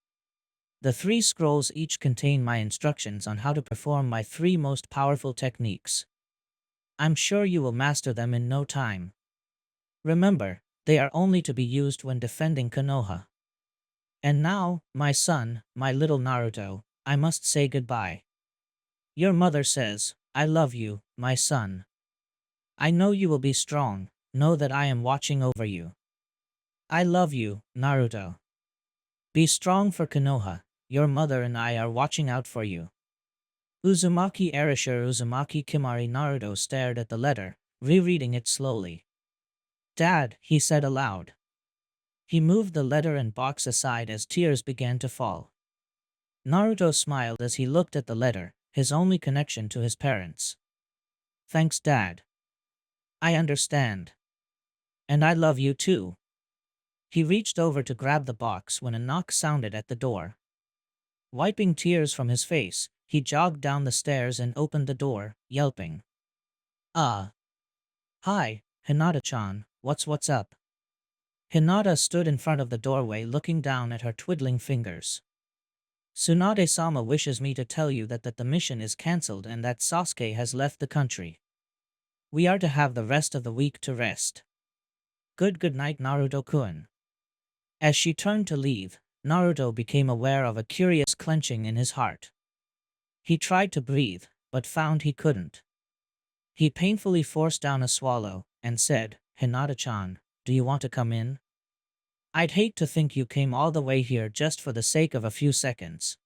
The 3 scrolls each contain my instructions on how to perform my 3 most powerful techniques. I'm sure you will master them in no time. Remember, they are only to be used when defending Konoha. And now, my son, my little Naruto, I must say goodbye. Your mother says, I love you, my son. I know you will be strong, know that I am watching over you. I love you, Naruto. Be strong for Konoha, your mother and I are watching out for you. Uzumaki Erasure Uzumaki Kimari. Naruto stared at the letter, rereading it slowly. Dad, he said aloud. He moved the letter and box aside as tears began to fall. Naruto smiled as he looked at the letter, his only connection to his parents. Thanks, Dad. I understand. And I love you too. He reached over to grab the box when a knock sounded at the door. Wiping tears from his face, he jogged down the stairs and opened the door, yelping. Ah. Hi, Hinata-chan, what's up? Hinata stood in front of the doorway looking down at her twiddling fingers. Tsunade-sama wishes me to tell you that the mission is cancelled and that Sasuke has left the country. We are to have the rest of the week to rest. Good night, Naruto-kun. As she turned to leave, Naruto became aware of a curious clenching in his heart. He tried to breathe, but found he couldn't. He painfully forced down a swallow, and said, Hinata-chan, do you want to come in? I'd hate to think you came all the way here just for the sake of a few seconds.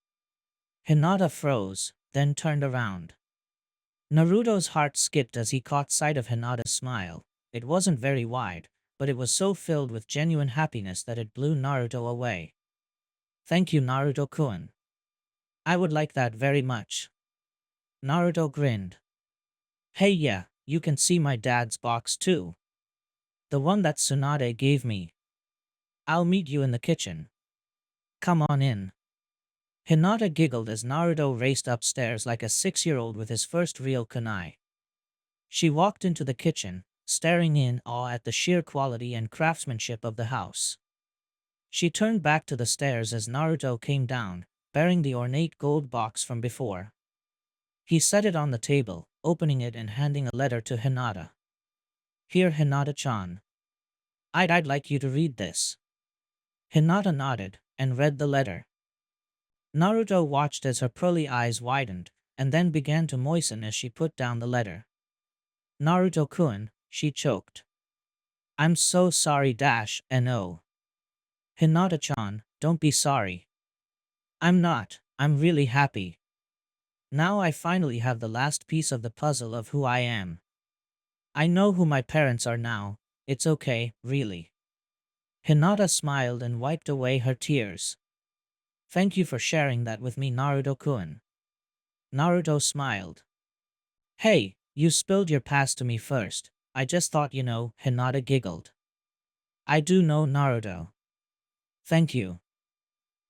Hinata froze, then turned around. Naruto's heart skipped as he caught sight of Hinata's smile. It wasn't very wide, but it was so filled with genuine happiness that it blew Naruto away. Thank you, Naruto-kun. I would like that very much. Naruto grinned. Hey, yeah, you can see my dad's box too. The one that Tsunade gave me. I'll meet you in the kitchen. Come on in. Hinata giggled as Naruto raced upstairs like a 6-year-old with his first real kunai. She walked into the kitchen, staring in awe at the sheer quality and craftsmanship of the house. She turned back to the stairs as Naruto came down, bearing the ornate gold box from before. He set it on the table, opening it and handing a letter to Hinata. Here, Hinata-chan. I'd like you to read this. Hinata nodded, and read the letter. Naruto watched as her pearly eyes widened, and then began to moisten as she put down the letter. Naruto-kun, she choked. I'm so sorry no. Hinata-chan, don't be sorry. I'm not, I'm really happy. Now I finally have the last piece of the puzzle of who I am. I know who my parents are now, it's okay, really. Hinata smiled and wiped away her tears. Thank you for sharing that with me, Naruto-kun. Naruto smiled. Hey, you spilled your past to me first. I just thought you know, Hinata giggled. I do know, Naruto. Thank you.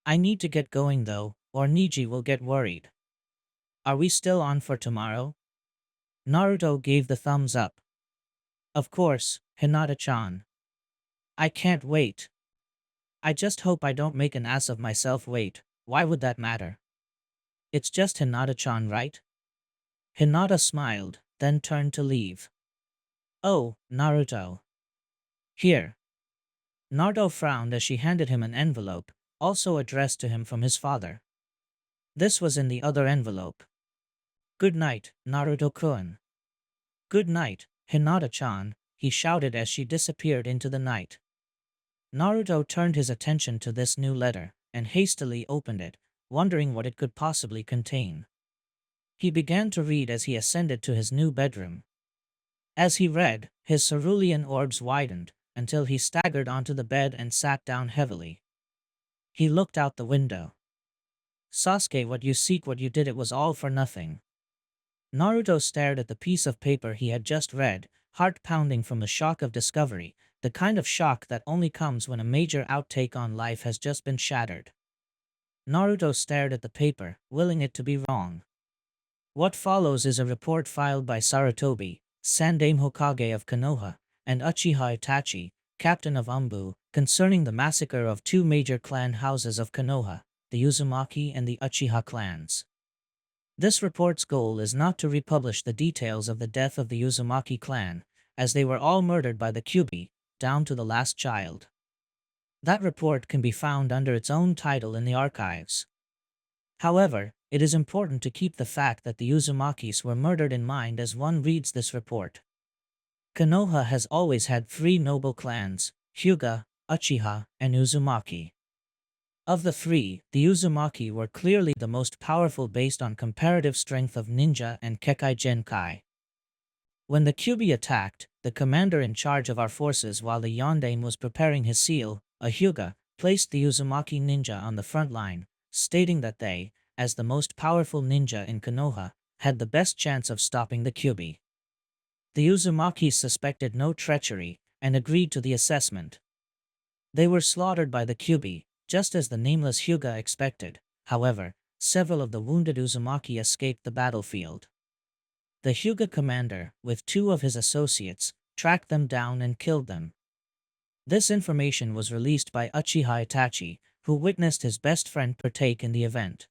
I need to get going though, or Niji will get worried. Are we still on for tomorrow? Naruto gave the thumbs up. Of course, Hinata-chan. I can't wait. I just hope I don't make an ass of myself. Wait, why would that matter? It's just Hinata-chan, right? Hinata smiled, then turned to leave. Oh, Naruto. Here. Naruto frowned as she handed him an envelope, also addressed to him from his father. This was in the other envelope. Good night, Naruto-kun. Good night, Hinata-chan, he shouted as she disappeared into the night. Naruto turned his attention to this new letter, and hastily opened it, wondering what it could possibly contain. He began to read as he ascended to his new bedroom. As he read, his cerulean orbs widened, until he staggered onto the bed and sat down heavily. He looked out the window. Sasuke, what you seek, what you did, it was all for nothing. Naruto stared at the piece of paper he had just read, heart pounding from the shock of discovery, the kind of shock that only comes when a major outtake on life has just been shattered. Naruto stared at the paper, willing it to be wrong. What follows is a report filed by Sarutobi, Sandaime Hokage of Konoha, and Uchiha Itachi, captain of Ambu, concerning the massacre of two major clan houses of Konoha, the Uzumaki and the Uchiha clans. This report's goal is not to republish the details of the death of the Uzumaki clan, as they were all murdered by the Kyubi, down to the last child. That report can be found under its own title in the archives. However, it is important to keep the fact that the Uzumakis were murdered in mind as one reads this report. Konoha has always had three noble clans, Hyuga, Uchiha, and Uzumaki. Of the three, the Uzumaki were clearly the most powerful based on comparative strength of ninja and Kekkei Genkai. When the Kyubi attacked, the commander in charge of our forces while the Yondaime was preparing his seal, a Hyuga, placed the Uzumaki ninja on the front line, stating that they, as the most powerful ninja in Konoha, had the best chance of stopping the Kyubi. The Uzumaki suspected no treachery, and agreed to the assessment. They were slaughtered by the Kyubi, just as the nameless Hyuga expected. However, several of the wounded Uzumaki escaped the battlefield. The Hyuga commander, with two of his associates, tracked them down and killed them. This information was released by Uchiha Itachi, who witnessed his best friend partake in the event.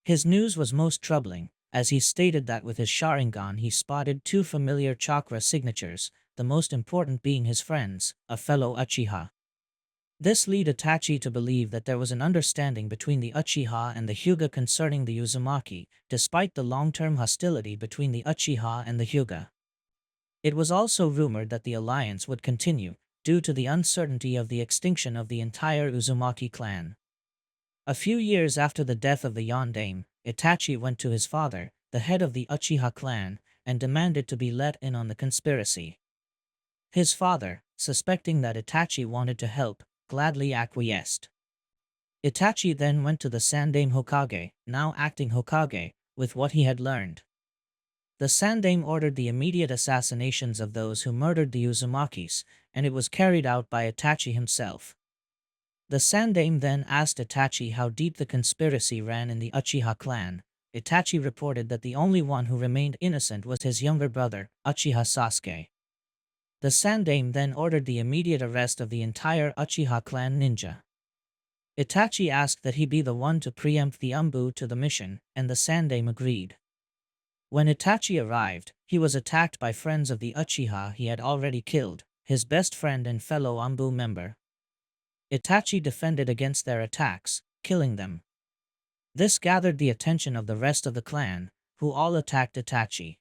His news was most troubling, as he stated that with his Sharingan he spotted two familiar chakra signatures, the most important being his friend's, a fellow Uchiha. This led Itachi to believe that there was an understanding between the Uchiha and the Hyuga concerning the Uzumaki, despite the long-term hostility between the Uchiha and the Hyuga. It was also rumored that the alliance would continue, due to the uncertainty of the extinction of the entire Uzumaki clan. A few years after the death of the Yondaime, Itachi went to his father, the head of the Uchiha clan, and demanded to be let in on the conspiracy. His father, suspecting that Itachi wanted to help, gladly acquiesced. Itachi then went to the Sandaime Hokage, now acting Hokage, with what he had learned. The Sandaime ordered the immediate assassinations of those who murdered the Uzumakis, and it was carried out by Itachi himself. The Sandaime then asked Itachi how deep the conspiracy ran in the Uchiha clan. Itachi reported that the only one who remained innocent was his younger brother, Uchiha Sasuke. The Sandaime then ordered the immediate arrest of the entire Uchiha clan ninja. Itachi asked that he be the one to preempt the Ambu to the mission, and the Sandaime agreed. When Itachi arrived, he was attacked by friends of the Uchiha he had already killed, his best friend and fellow Ambu member. Itachi defended against their attacks, killing them. This gathered the attention of the rest of the clan, who all attacked Itachi.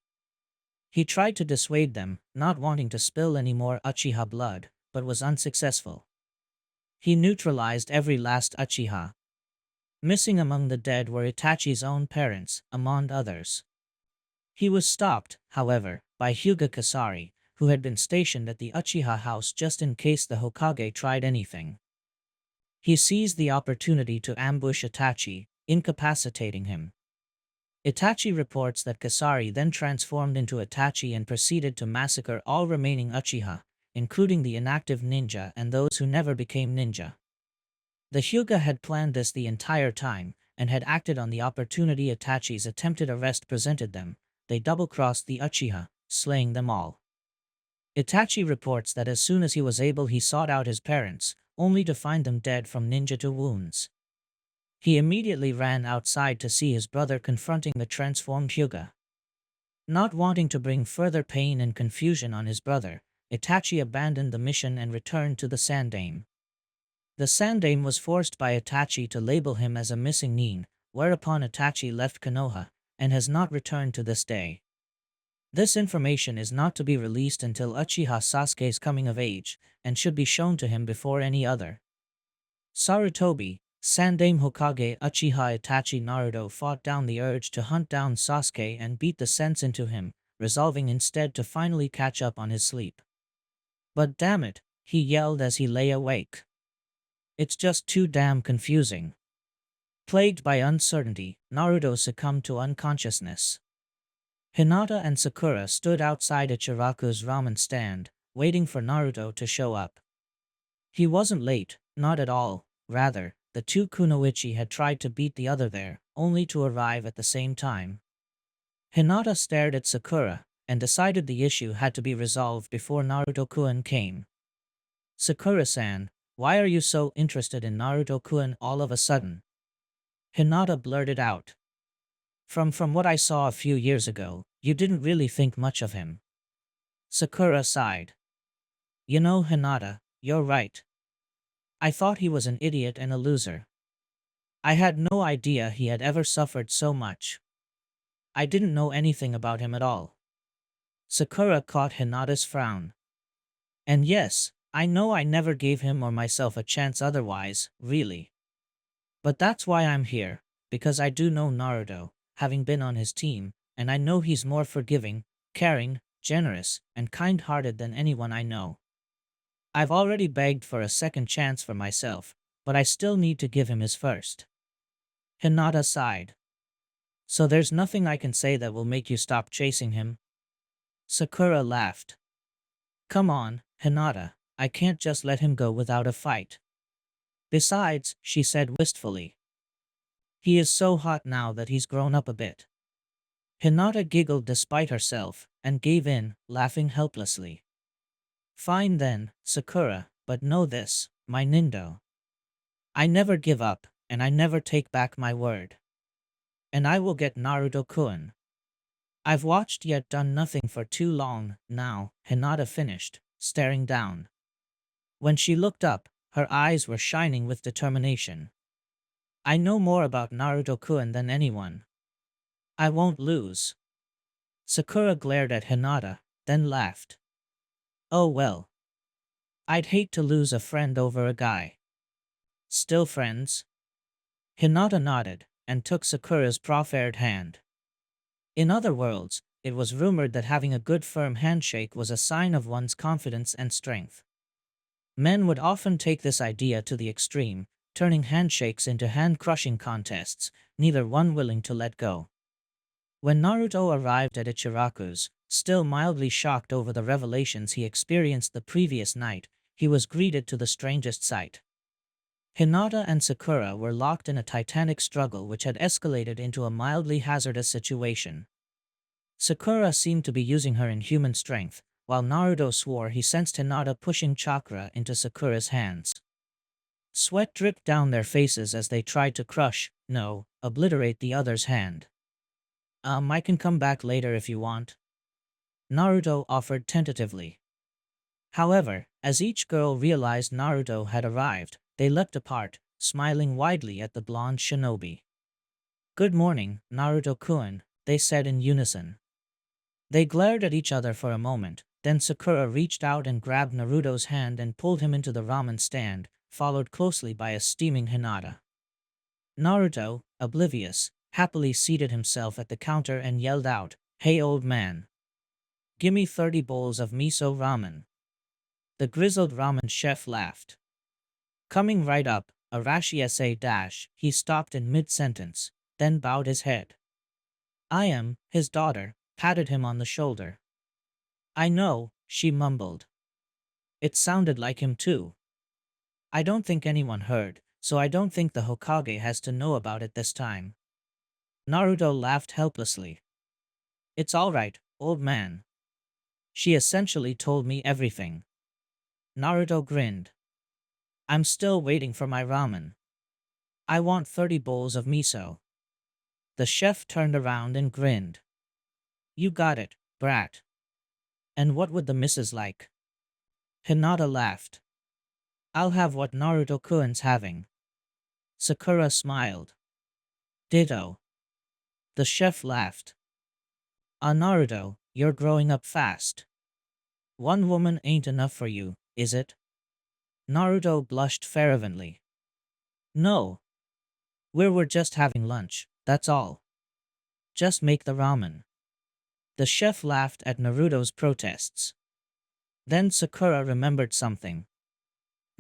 He tried to dissuade them, not wanting to spill any more Uchiha blood, but was unsuccessful. He neutralized every last Uchiha. Missing among the dead were Itachi's own parents, among others. He was stopped, however, by Hyuga Kasari, who had been stationed at the Uchiha house just in case the Hokage tried anything. He seized the opportunity to ambush Itachi, incapacitating him. Itachi reports that Kasari then transformed into Itachi and proceeded to massacre all remaining Uchiha, including the inactive ninja and those who never became ninja. The Hyuga had planned this the entire time, and had acted on the opportunity Itachi's attempted arrest presented them. They double-crossed the Uchiha, slaying them all. Itachi reports that as soon as he was able he sought out his parents, only to find them dead from ninjutsu wounds. He immediately ran outside to see his brother confronting the transformed Hyuga. Not wanting to bring further pain and confusion on his brother, Itachi abandoned the mission and returned to the Sandaime. The Sandaime was forced by Itachi to label him as a missing nin, whereupon Itachi left Konoha, and has not returned to this day. This information is not to be released until Uchiha Sasuke's coming of age, and should be shown to him before any other. Sarutobi, Sandaime Hokage Uchiha Itachi Naruto fought down the urge to hunt down Sasuke and beat the sense into him, resolving instead to finally catch up on his sleep. But damn it, he yelled as he lay awake. It's just too damn confusing. Plagued by uncertainty, Naruto succumbed to unconsciousness. Hinata and Sakura stood outside Ichiraku's ramen stand, waiting for Naruto to show up. He wasn't late, not at all. Rather, the two kunoichi had tried to beat the other there, only to arrive at the same time. Hinata stared at Sakura, and decided the issue had to be resolved before Naruto-kun came. Sakura-san, why are you so interested in Naruto-kun all of a sudden? Hinata blurted out. From what I saw a few years ago, you didn't really think much of him. Sakura sighed. You know, Hinata, you're right. I thought he was an idiot and a loser. I had no idea he had ever suffered so much. I didn't know anything about him at all. Sakura caught Hinata's frown. And yes, I know I never gave him or myself a chance otherwise, really. But that's why I'm here, because I do know Naruto, having been on his team, and I know he's more forgiving, caring, generous, and kind-hearted than anyone I know. I've already begged for a second chance for myself, but I still need to give him his first. Hinata sighed. So there's nothing I can say that will make you stop chasing him? Sakura laughed. Come on, Hinata, I can't just let him go without a fight. Besides, she said wistfully, he is so hot now that he's grown up a bit. Hinata giggled despite herself, and gave in, laughing helplessly. Fine then, Sakura, but know this, my Nindo. I never give up, and I never take back my word. And I will get Naruto-kun. I've watched yet done nothing for too long, now, Hinata finished, staring down. When she looked up, her eyes were shining with determination. I know more about Naruto-kun than anyone. I won't lose. Sakura glared at Hinata, then laughed. Oh well. I'd hate to lose a friend over a guy. Still friends? Hinata nodded, and took Sakura's proffered hand. In other worlds, it was rumored that having a good firm handshake was a sign of one's confidence and strength. Men would often take this idea to the extreme, turning handshakes into hand-crushing contests, neither one willing to let go. When Naruto arrived at Ichiraku's, still mildly shocked over the revelations he experienced the previous night, he was greeted to the strangest sight. Hinata and Sakura were locked in a titanic struggle which had escalated into a mildly hazardous situation. Sakura seemed to be using her inhuman strength, while Naruto swore he sensed Hinata pushing chakra into Sakura's hands. Sweat dripped down their faces as they tried to crush, no, obliterate the other's hand. I can come back later if you want. Naruto offered tentatively. However, as each girl realized Naruto had arrived, they leapt apart, smiling widely at the blonde shinobi. Good morning, Naruto-kun, they said in unison. They glared at each other for a moment, then Sakura reached out and grabbed Naruto's hand and pulled him into the ramen stand, followed closely by a steaming Hinata. Naruto, oblivious, happily seated himself at the counter and yelled out, Hey old man! Gimme 30 bowls of miso ramen. The grizzled ramen chef laughed. Coming right up, Arashi sa he stopped in mid-sentence, then bowed his head. I am, his daughter, patted him on the shoulder. I know, she mumbled. It sounded like him too. I don't think anyone heard, so I don't think the Hokage has to know about it this time. Naruto laughed helplessly. It's alright, old man. She essentially told me everything. Naruto grinned. I'm still waiting for my ramen. I want 30 bowls of miso. The chef turned around and grinned. You got it, brat. And what would the missus like? Hinata laughed. I'll have what Naruto-kun's having. Sakura smiled. Ditto. The chef laughed. Naruto, you're growing up fast. One woman ain't enough for you, is it? Naruto blushed fervently. No. We're just having lunch, that's all. Just make the ramen. The chef laughed at Naruto's protests. Then Sakura remembered something.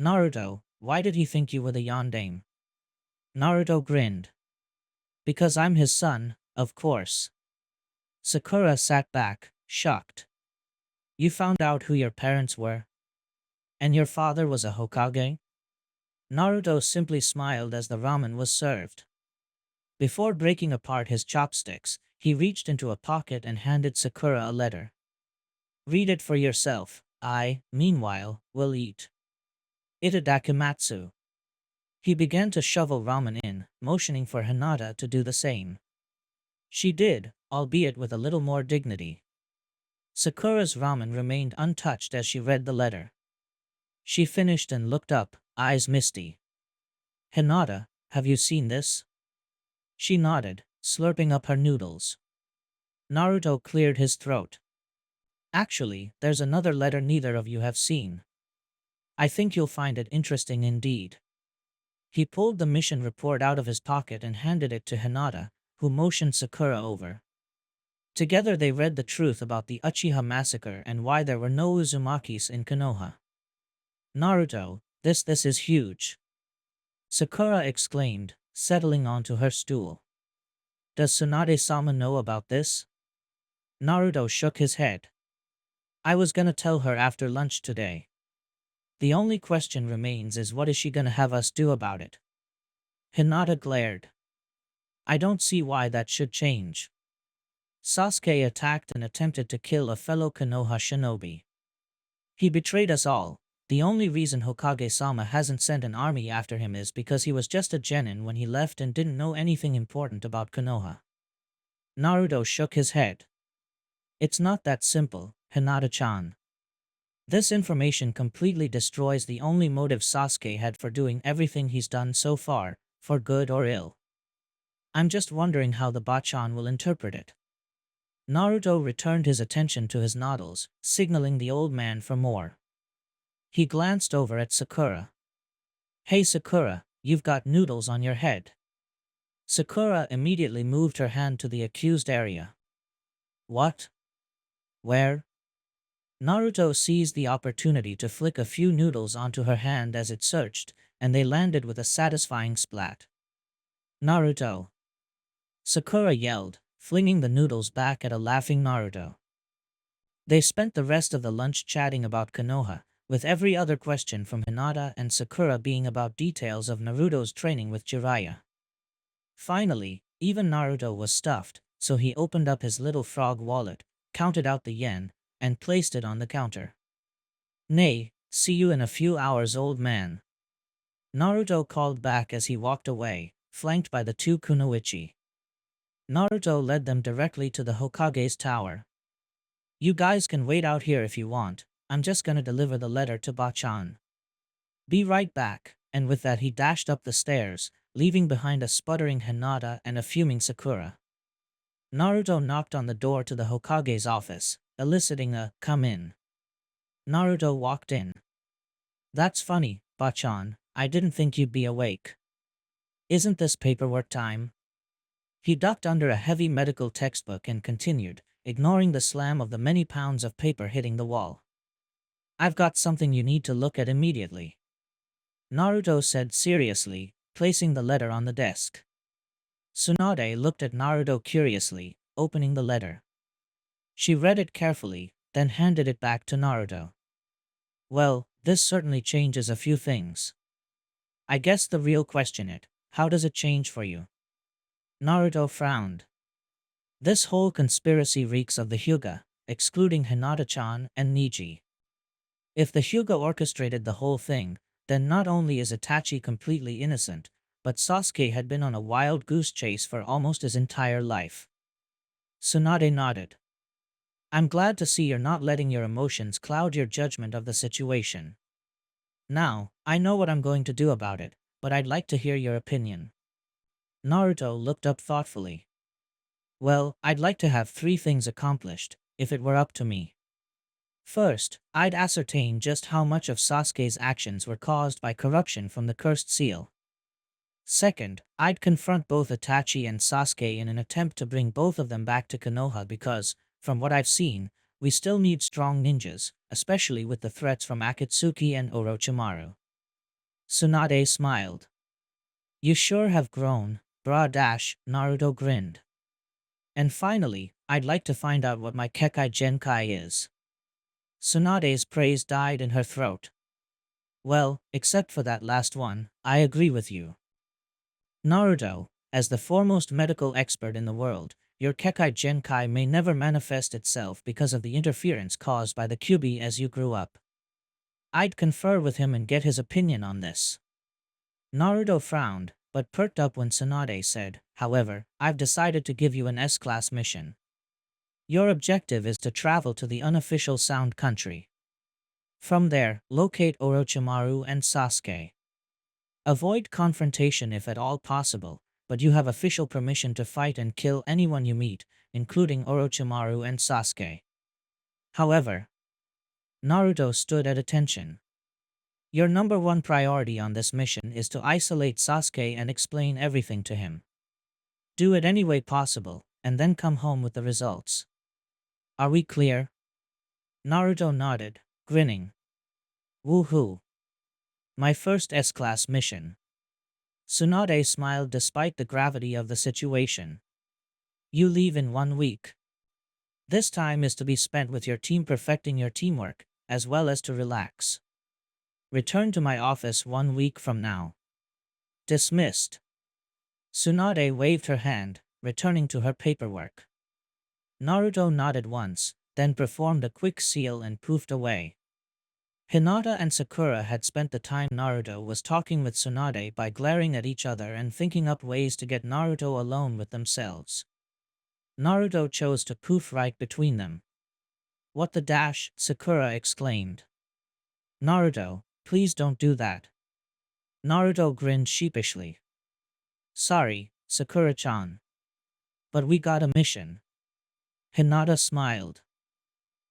Naruto, why did he think you were the yondaime? Naruto grinned. Because I'm his son, of course. Sakura sat back, shocked. You found out who your parents were? And your father was a Hokage? Naruto simply smiled as the ramen was served. Before breaking apart his chopsticks, he reached into a pocket and handed Sakura a letter. Read it for yourself. I, meanwhile, will eat. Itadakimatsu. He began to shovel ramen in, motioning for Hinata to do the same. She did, albeit with a little more dignity. Sakura's ramen remained untouched as she read the letter. She finished and looked up, eyes misty. Hinata, have you seen this? She nodded, slurping up her noodles. Naruto cleared his throat. Actually, there's another letter neither of you have seen. I think you'll find it interesting indeed. He pulled the mission report out of his pocket and handed it to Hinata, who motioned Sakura over. Together they read the truth about the Uchiha massacre and why there were no Uzumakis in Konoha. Naruto, this is huge. Sakura exclaimed, settling onto her stool. Does Tsunade-sama know about this? Naruto shook his head. I was gonna tell her after lunch today. The only question remains is what is she gonna have us do about it? Hinata glared. I don't see why that should change. Sasuke attacked and attempted to kill a fellow Konoha shinobi. He betrayed us all. The only reason Hokage-sama hasn't sent an army after him is because he was just a genin when he left and didn't know anything important about Konoha. Naruto shook his head. It's not that simple, Hinata-chan. This information completely destroys the only motive Sasuke had for doing everything he's done so far, for good or ill. I'm just wondering how the Bachan will interpret it. Naruto returned his attention to his noodles, signaling the old man for more. He glanced over at Sakura. Hey Sakura, you've got noodles on your head. Sakura immediately moved her hand to the accused area. What? Where? Naruto seized the opportunity to flick a few noodles onto her hand as it searched, and they landed with a satisfying splat. Naruto! Sakura yelled, flinging the noodles back at a laughing Naruto. They spent the rest of the lunch chatting about Konoha, with every other question from Hinata and Sakura being about details of Naruto's training with Jiraiya. Finally, even Naruto was stuffed, so he opened up his little frog wallet, counted out the yen, and placed it on the counter. Nay, see you in a few hours, old man. Naruto called back as he walked away, flanked by the two kunoichi. Naruto led them directly to the Hokage's tower. You guys can wait out here if you want, I'm just gonna deliver the letter to Bachan. Be right back, and with that he dashed up the stairs, leaving behind a sputtering Hinata and a fuming Sakura. Naruto knocked on the door to the Hokage's office, eliciting a, "Come in." Naruto walked in. That's funny, Bachan, I didn't think you'd be awake. Isn't this paperwork time? He ducked under a heavy medical textbook and continued, ignoring the slam of the many pounds of paper hitting the wall. I've got something you need to look at immediately. Naruto said seriously, placing the letter on the desk. Tsunade looked at Naruto curiously, opening the letter. She read it carefully, then handed it back to Naruto. Well, this certainly changes a few things. I guess the real question is, how does it change for you? Naruto frowned. This whole conspiracy reeks of the Hyuga, excluding Hinata-chan and Niji. If the Hyuga orchestrated the whole thing, then not only is Itachi completely innocent, but Sasuke had been on a wild goose chase for almost his entire life. Tsunade nodded. I'm glad to see you're not letting your emotions cloud your judgment of the situation. Now, I know what I'm going to do about it, but I'd like to hear your opinion. Naruto looked up thoughtfully. Well, I'd like to have 3 things accomplished, if it were up to me. First, I'd ascertain just how much of Sasuke's actions were caused by corruption from the cursed seal. Second, I'd confront both Itachi and Sasuke in an attempt to bring both of them back to Konoha because, from what I've seen, we still need strong ninjas, especially with the threats from Akatsuki and Orochimaru. Tsunade smiled. You sure have grown, brah. Naruto grinned. And finally, I'd like to find out what my Kekkei Genkai is. Tsunade's praise died in her throat. Well, except for that last one, I agree with you. Naruto, as the foremost medical expert in the world, your Kekkei Genkai may never manifest itself because of the interference caused by the Kyubi as you grew up. I'd confer with him and get his opinion on this. Naruto frowned, but perked up when Tsunade said, however, I've decided to give you an S-class mission. Your objective is to travel to the unofficial Sound Country. From there, locate Orochimaru and Sasuke. Avoid confrontation if at all possible, but you have official permission to fight and kill anyone you meet, including Orochimaru and Sasuke. However, Naruto stood at attention. Your number one priority on this mission is to isolate Sasuke and explain everything to him. Do it any way possible, and then come home with the results. Are we clear? Naruto nodded, grinning. Woohoo! My first S-class mission. Tsunade smiled despite the gravity of the situation. You leave in 1 week. This time is to be spent with your team perfecting your teamwork, as well as to relax. Return to my office 1 week from now. Dismissed. Tsunade waved her hand, returning to her paperwork. Naruto nodded once, then performed a quick seal and poofed away. Hinata and Sakura had spent the time Naruto was talking with Tsunade by glaring at each other and thinking up ways to get Naruto alone with themselves. Naruto chose to poof right between them. What the dash? Sakura exclaimed. Naruto, please don't do that. Naruto grinned sheepishly. Sorry, Sakura-chan. But we got a mission. Hinata smiled.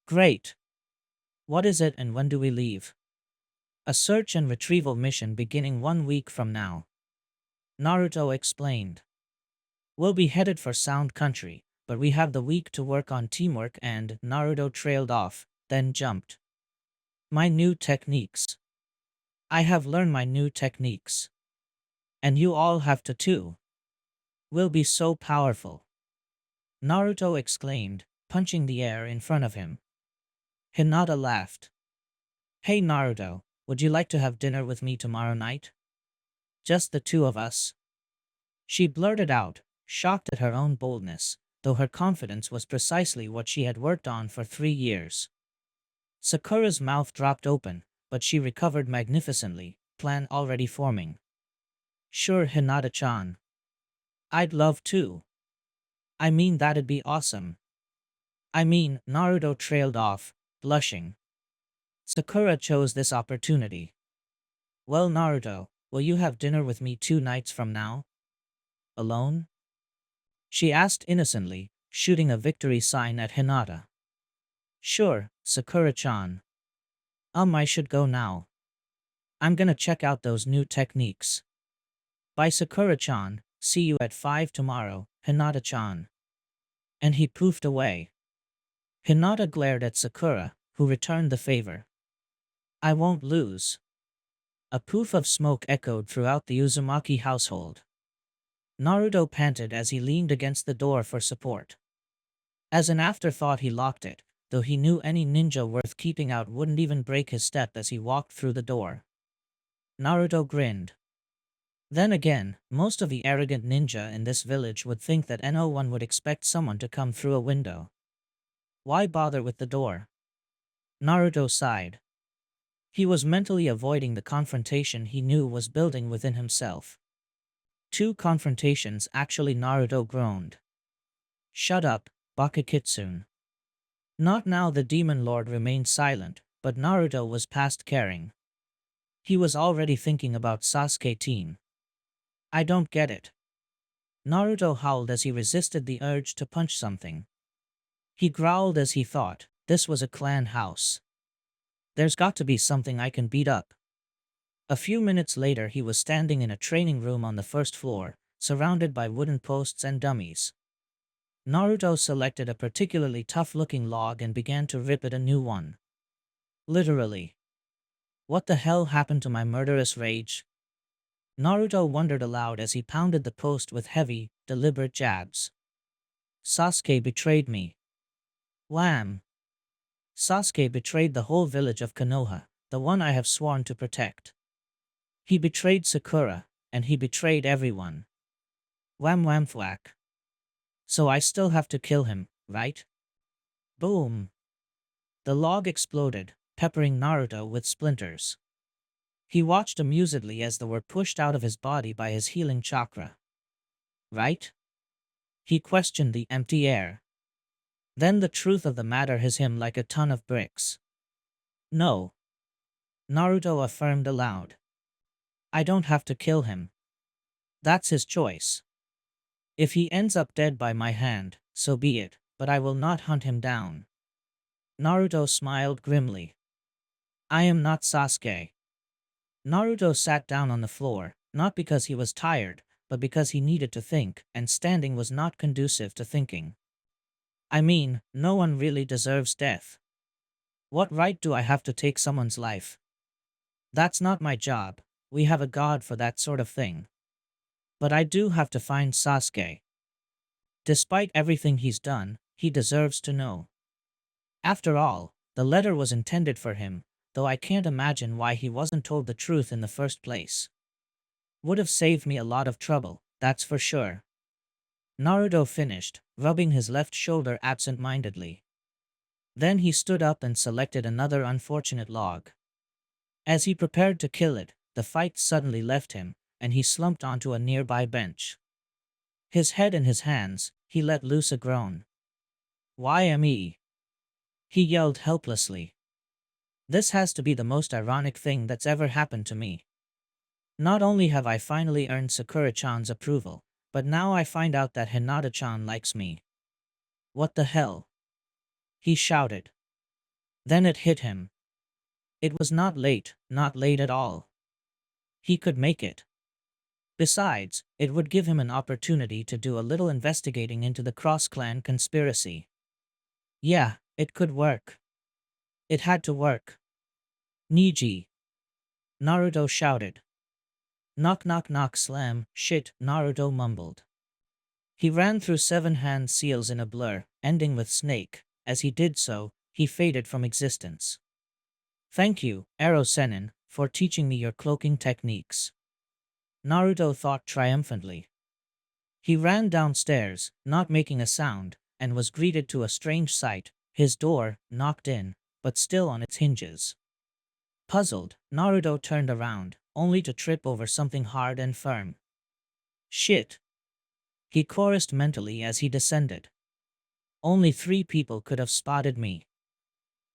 Great. What is it and when do we leave? A search and retrieval mission beginning 1 week from now. Naruto explained. We'll be headed for Sound Country, but we have the week to work on teamwork and Naruto trailed off, then jumped. My new techniques. I have learned my new techniques. And you all have to too. We'll be so powerful. Naruto exclaimed, punching the air in front of him. Hinata laughed. Hey Naruto, would you like to have dinner with me tomorrow night? Just the two of us? She blurted out, shocked at her own boldness, though her confidence was precisely what she had worked on for 3 years. Sakura's mouth dropped open, but she recovered magnificently, plan already forming. Sure, Hinata-chan. I'd love to. I mean, that'd be awesome. Naruto trailed off, blushing. Sakura chose this opportunity. Well, Naruto, will you have dinner with me 2 nights from now? Alone? She asked innocently, shooting a victory sign at Hinata. Sure, Sakura-chan. I should go now. I'm gonna check out those new techniques. Bye Sakura-chan, see you at 5 tomorrow, Hinata-chan. And he poofed away. Hinata glared at Sakura, who returned the favor. I won't lose. A poof of smoke echoed throughout the Uzumaki household. Naruto panted as he leaned against the door for support. As an afterthought he locked it, though he knew any ninja worth keeping out wouldn't even break his step as he walked through the door. Naruto grinned. Then again, most of the arrogant ninja in this village would think that no one would expect someone to come through a window. Why bother with the door? Naruto sighed. He was mentally avoiding the confrontation he knew was building within himself. 2 confrontations actually, Naruto groaned. Shut up, Bakakitsune. Not now. The demon lord remained silent, but Naruto was past caring. He was already thinking about Sasuke team. I don't get it. Naruto howled as he resisted the urge to punch something. He growled as he thought, this was a clan house. There's got to be something I can beat up. A few minutes later he was standing in a training room on the 1st floor, surrounded by wooden posts and dummies. Naruto selected a particularly tough-looking log and began to rip it a new one. Literally. What the hell happened to my murderous rage? Naruto wondered aloud as he pounded the post with heavy, deliberate jabs. Sasuke betrayed me. Wham! Sasuke betrayed the whole village of Konoha, the one I have sworn to protect. He betrayed Sakura, and he betrayed everyone. Wham wham thwack. So I still have to kill him, right? Boom! The log exploded, peppering Naruto with splinters. He watched amusedly as they were pushed out of his body by his healing chakra. Right? He questioned the empty air. Then the truth of the matter hit him like a ton of bricks. No, Naruto affirmed aloud. I don't have to kill him. That's his choice. If he ends up dead by my hand, so be it, but I will not hunt him down. Naruto smiled grimly. I am not Sasuke. Naruto sat down on the floor, not because he was tired, but because he needed to think, and standing was not conducive to thinking. I mean, no one really deserves death. What right do I have to take someone's life? That's not my job. We have a god for that sort of thing. But I do have to find Sasuke. Despite everything he's done, he deserves to know. After all, the letter was intended for him, though I can't imagine why he wasn't told the truth in the first place. Would have saved me a lot of trouble, that's for sure. Naruto finished, rubbing his left shoulder absent-mindedly. Then he stood up and selected another unfortunate log. As he prepared to kill it, the fight suddenly left him, and he slumped onto a nearby bench. His head in his hands, he let loose a groan. "Why me?" he yelled helplessly. This has to be the most ironic thing that's ever happened to me. Not only have I finally earned Sakura-chan's approval, but now I find out that Hinata-chan likes me. What the hell? He shouted. Then it hit him. It was not late at all. He could make it. Besides, it would give him an opportunity to do a little investigating into the cross-clan conspiracy. Yeah, it could work. It had to work. Niji. Naruto shouted. Knock knock knock slam, shit, Naruto mumbled. He ran through 7 hand seals in a blur, ending with snake. As he did so, he faded from existence. Thank you, Arrow Sennin, for teaching me your cloaking techniques. Naruto thought triumphantly. He ran downstairs, not making a sound, and was greeted to a strange sight, his door, knocked in, but still on its hinges. Puzzled, Naruto turned around, only to trip over something hard and firm. Shit! He chorused mentally as he descended. Only 3 people could have spotted me.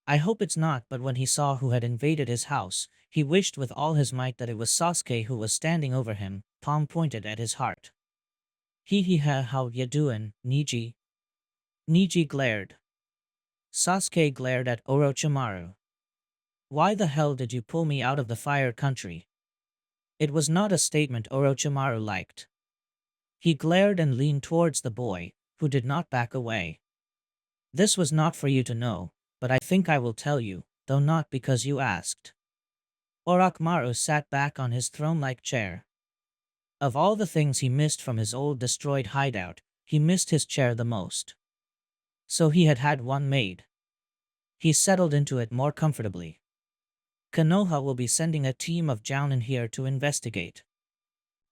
I hope it's not, but when he saw who had invaded his house, he wished with all his might that it was Sasuke who was standing over him, palm pointed at his heart. Hee ha, how ya doin', Niji? Niji glared. Sasuke glared at Orochimaru. Why the hell did you pull me out of the fire country? It was not a statement Orochimaru liked. He glared and leaned towards the boy, who did not back away. This was not for you to know, but I think I will tell you, though not because you asked. Orochimaru sat back on his throne-like chair. Of all the things he missed from his old destroyed hideout, he missed his chair the most. So he had had one made. He settled into it more comfortably. Konoha will be sending a team of jounin here to investigate.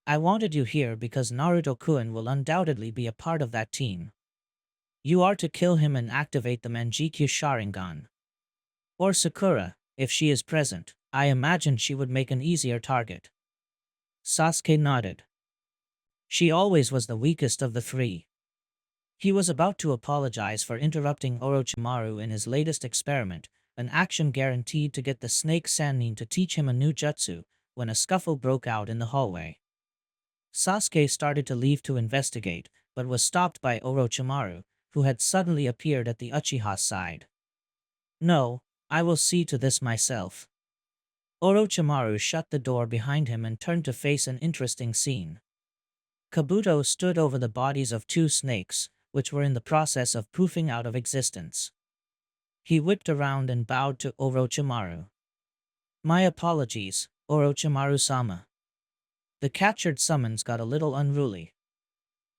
I wanted you here because Naruto-kun will undoubtedly be a part of that team. You are to kill him and activate the Manjikyu Sharingan. Or Sakura, if she is present. I imagine she would make an easier target. Sasuke nodded. She always was the weakest of the 3. He was about to apologize for interrupting Orochimaru in his latest experiment, an action guaranteed to get the snake Sannin to teach him a new jutsu, when a scuffle broke out in the hallway. Sasuke started to leave to investigate, but was stopped by Orochimaru, who had suddenly appeared at the Uchiha's side. No, I will see to this myself. Orochimaru shut the door behind him and turned to face an interesting scene. Kabuto stood over the bodies of 2 snakes, which were in the process of poofing out of existence. He whipped around and bowed to Orochimaru. My apologies, Orochimaru-sama. The captured summons got a little unruly.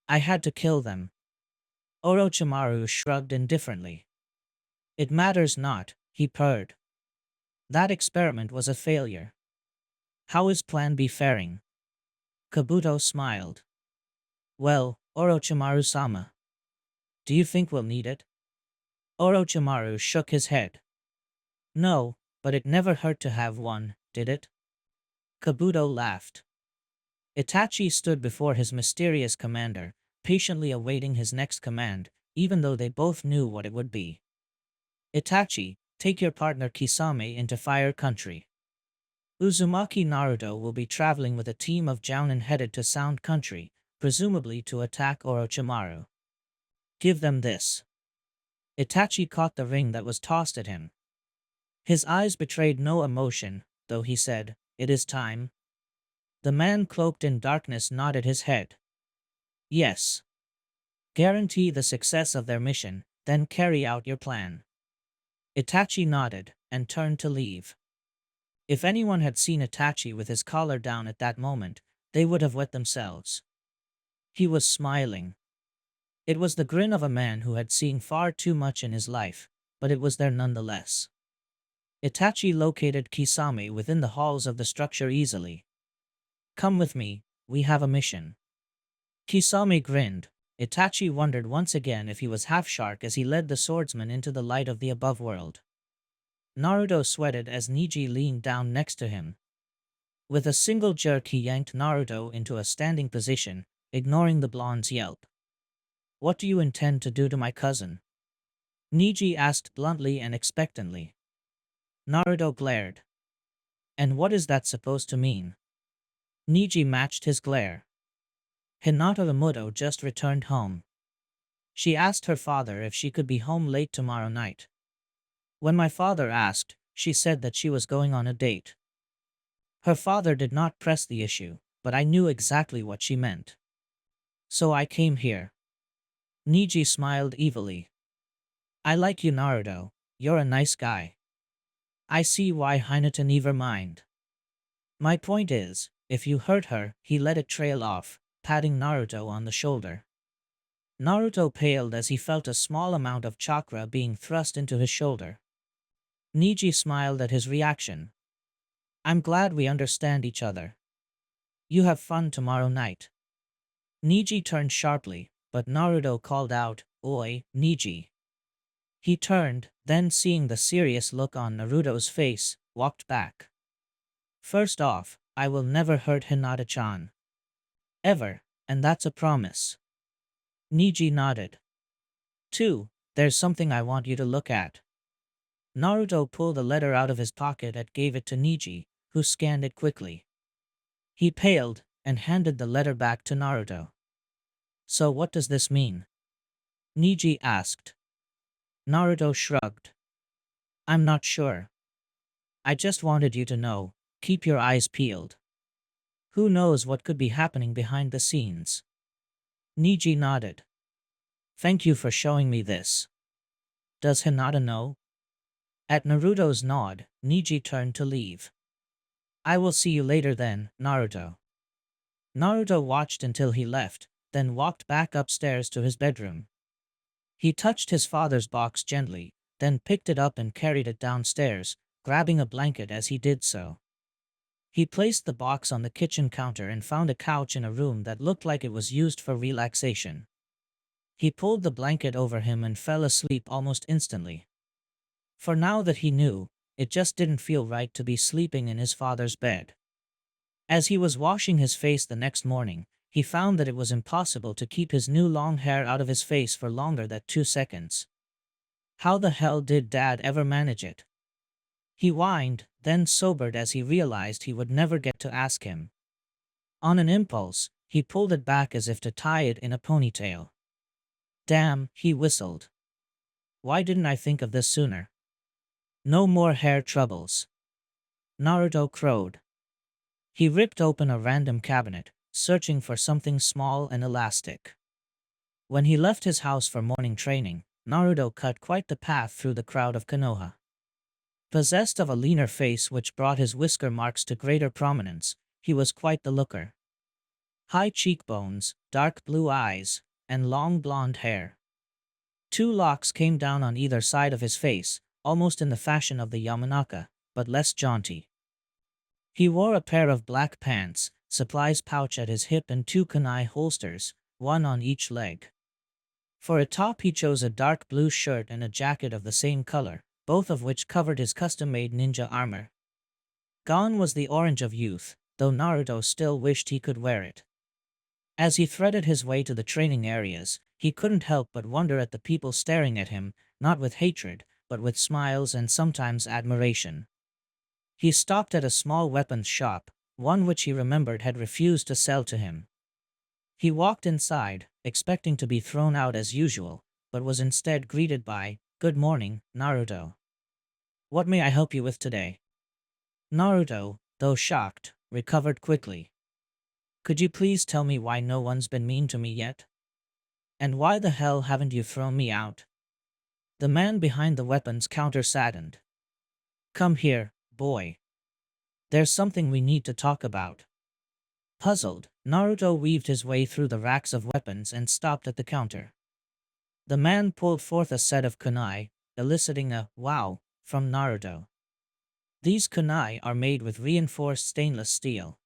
I had to kill them. Orochimaru shrugged indifferently. It matters not, he purred. That experiment was a failure. How is Plan B faring? Kabuto smiled. Well, Orochimaru-sama. Do you think we'll need it? Orochimaru shook his head. No, But it never hurt to have one, did it? Kabuto laughed. Itachi stood before his mysterious commander, patiently awaiting his next command, even though they both knew what it would be. Itachi, take your partner Kisame into Fire Country. Uzumaki Naruto will be traveling with a team of Jounin headed to Sound Country, presumably to attack Orochimaru. Give them this. Itachi caught the ring that was tossed at him. His eyes betrayed no emotion, though he said, "It is time." The man cloaked in darkness nodded his head. Yes. Guarantee the success of their mission, then carry out your plan. Itachi nodded, and turned to leave. If anyone had seen Itachi with his collar down at that moment, they would have wet themselves. He was smiling. It was the grin of a man who had seen far too much in his life, but it was there nonetheless. Itachi located Kisame within the halls of the structure easily. Come with me, we have a mission. Kisame grinned. Itachi wondered once again if he was half shark as he led the swordsman into the light of the above world. Naruto sweated as Neji leaned down next to him. With a single jerk he yanked Naruto into a standing position, ignoring the blonde's yelp. What do you intend to do to my cousin? Neji asked bluntly and expectantly. Naruto glared. And what is that supposed to mean? Neji matched his glare. Hinata Muto just returned home. She asked her father if she could be home late tomorrow night. When my father asked, she said that she was going on a date. Her father did not press the issue, but I knew exactly what she meant. So I came here. Neji smiled evilly. I like you, Naruto. You're a nice guy. I see why Hinata never mind. My point is, if you hurt her, he let it trail off, patting Naruto on the shoulder. Naruto paled as he felt a small amount of chakra being thrust into his shoulder. Neji smiled at his reaction. I'm glad we understand each other. You have fun tomorrow night. Neji turned sharply, but Naruto called out, Oi, Neji. He turned, then seeing the serious look on Naruto's face, walked back. First off, I will never hurt Hinata-chan. Ever, and that's a promise. Neji nodded. 2. There's something I want you to look at. Naruto pulled a letter out of his pocket and gave it to Neji, who scanned it quickly. He paled, and handed the letter back to Naruto. So what does this mean? Neji asked. Naruto shrugged. I'm not sure. I just wanted you to know, keep your eyes peeled. Who knows what could be happening behind the scenes? Neji nodded. Thank you for showing me this. Does Hinata know? At Naruto's nod, Neji turned to leave. I will see you later then, Naruto. Naruto watched until he left, then walked back upstairs to his bedroom. He touched his father's box gently, then picked it up and carried it downstairs, grabbing a blanket as he did so. He placed the box on the kitchen counter and found a couch in a room that looked like it was used for relaxation. He pulled the blanket over him and fell asleep almost instantly. For now that he knew, it just didn't feel right to be sleeping in his father's bed. As he was washing his face the next morning, he found that it was impossible to keep his new long hair out of his face for longer than 2 seconds. How the hell did Dad ever manage it? He whined, then sobered as he realized he would never get to ask him. On an impulse, he pulled it back as if to tie it in a ponytail. Damn, he whistled. Why didn't I think of this sooner? No more hair troubles. Naruto crowed. He ripped open a random cabinet, searching for something small and elastic. When he left his house for morning training, Naruto cut quite the path through the crowd of Konoha. Possessed of a leaner face which brought his whisker marks to greater prominence, he was quite the looker. High cheekbones, dark blue eyes, and long blonde hair. 2 locks came down on either side of his face, almost in the fashion of the Yamanaka, but less jaunty. He wore a pair of black pants, supplies pouch at his hip and 2 kunai holsters, one on each leg. For a top he chose a dark blue shirt and a jacket of the same color, both of which covered his custom-made ninja armor. Gone was the orange of youth, though Naruto still wished he could wear it. As he threaded his way to the training areas, he couldn't help but wonder at the people staring at him, not with hatred, but with smiles and sometimes admiration. He stopped at a small weapons shop, one which he remembered had refused to sell to him. He walked inside, expecting to be thrown out as usual, but was instead greeted by, "Good morning, Naruto. What may I help you with today?" Naruto, though shocked, recovered quickly. "Could you please tell me why no one's been mean to me yet? And why the hell haven't you thrown me out?" The man behind the weapons counter saddened. "Come here, boy. There's something we need to talk about." Puzzled, Naruto weaved his way through the racks of weapons and stopped at the counter. The man pulled forth a set of kunai, eliciting a "wow" from Naruto. These kunai are made with reinforced stainless steel.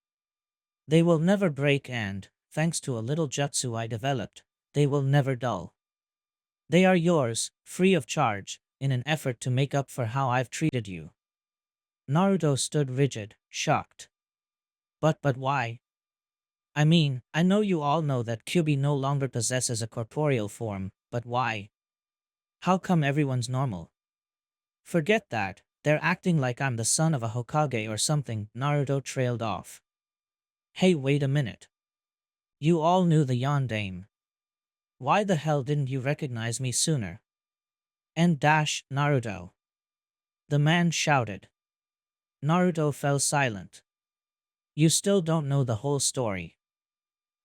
They will never break and, thanks to a little jutsu I developed, they will never dull. They are yours, free of charge, in an effort to make up for how I've treated you. Naruto stood rigid, shocked. But why? I mean, I know you all know that Kyubi no longer possesses a corporeal form, but why? How come everyone's normal? Forget that, they're acting like I'm the son of a Hokage or something. Naruto trailed off. Hey, wait a minute. You all knew the yondaime. Why the hell didn't you recognize me sooner? And dash, Naruto. The man shouted. Naruto fell silent. You still don't know the whole story.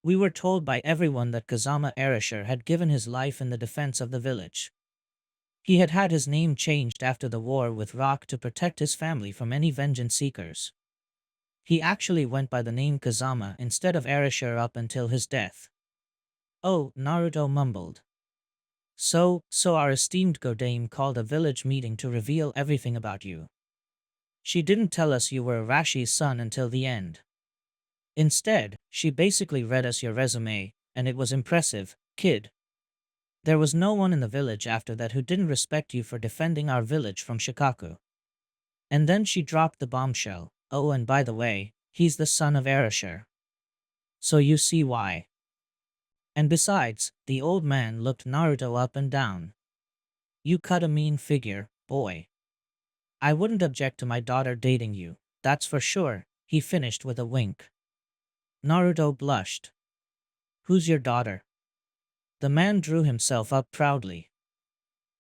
We were told by everyone that Kazama Erasure had given his life in the defense of the village. He had had his name changed after the war with Rock to protect his family from any vengeance seekers. He actually went by the name Kazama instead of Erasure up until his death. Oh, Naruto mumbled. So our esteemed Godame called a village meeting to reveal everything about you. She didn't tell us you were Arashi's son until the end. Instead, she basically read us your resume, and it was impressive, kid. There was no one in the village after that who didn't respect you for defending our village from Shikaku. And then she dropped the bombshell. Oh, and by the way, he's the son of Erasure. So you see why. And besides, the old man looked Naruto up and down. You cut a mean figure, boy. I wouldn't object to my daughter dating you, that's for sure, he finished with a wink. Naruto blushed. Who's your daughter? The man drew himself up proudly.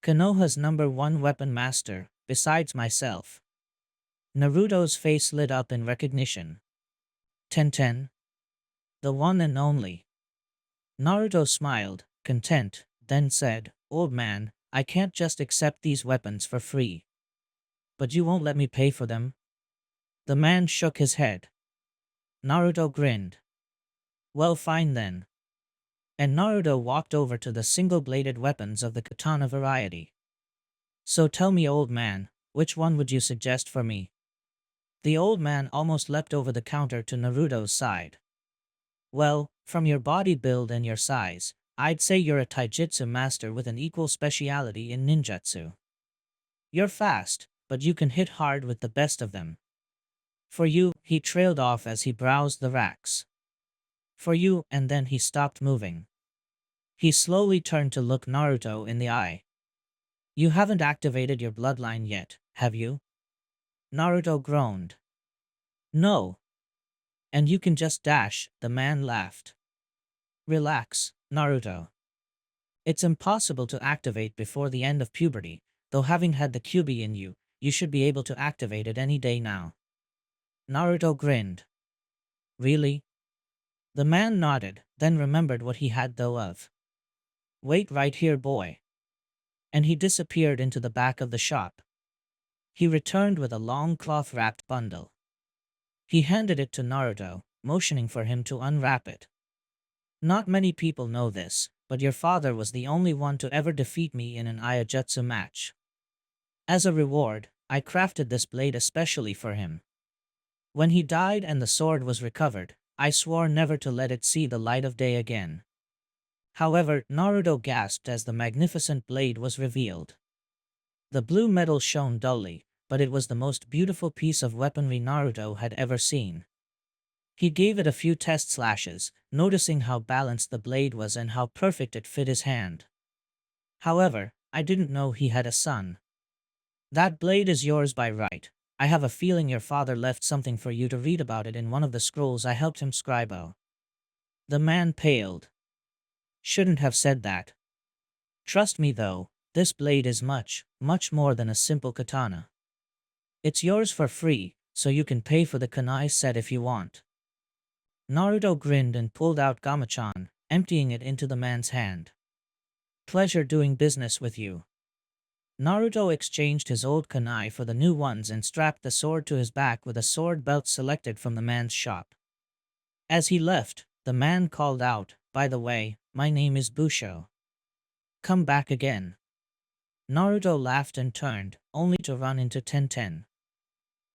Konoha's #1 weapon master, besides myself. Naruto's face lit up in recognition. Tenten. The one and only. Naruto smiled, content, then said, Old man, I can't just accept these weapons for free. But you won't let me pay for them? The man shook his head. Naruto grinned. Well, fine then. And Naruto walked over to the single-bladed weapons of the katana variety. So tell me, old man, which one would you suggest for me? The old man almost leapt over the counter to Naruto's side. Well, from your body build and your size, I'd say you're a taijutsu master with an equal speciality in ninjutsu. You're fast, but you can hit hard with the best of them. For you, he trailed off as he browsed the racks. For you, and then he stopped moving. He slowly turned to look Naruto in the eye. You haven't activated your bloodline yet, have you? Naruto groaned. No. And you can just dash, the man laughed. Relax, Naruto. It's impossible to activate before the end of puberty, though having had the Kyubi in you, you should be able to activate it any day now. Naruto grinned. Really? The man nodded, then remembered what he had though of. Wait right here, boy. And he disappeared into the back of the shop. He returned with a long cloth-wrapped bundle. He handed it to Naruto, motioning for him to unwrap it. Not many people know this, but your father was the only one to ever defeat me in an Iajutsu match. As a reward, I crafted this blade especially for him. When he died and the sword was recovered, I swore never to let it see the light of day again. However, Naruto gasped as the magnificent blade was revealed. The blue metal shone dully, but it was the most beautiful piece of weaponry Naruto had ever seen. He gave it a few test slashes, noticing how balanced the blade was and how perfect it fit his hand. However, I didn't know he had a son. That blade is yours by right. I have a feeling your father left something for you to read about it in one of the scrolls I helped him scribe. The man paled. Shouldn't have said that. Trust me though, this blade is much, much more than a simple katana. It's yours for free, so you can pay for the kunai set if you want. Naruto grinned and pulled out Gamachan, emptying it into the man's hand. Pleasure doing business with you. Naruto exchanged his old kunai for the new ones and strapped the sword to his back with a sword belt selected from the man's shop. As he left, the man called out, "By the way, my name is Busho. Come back again." Naruto laughed and turned, only to run into Tenten.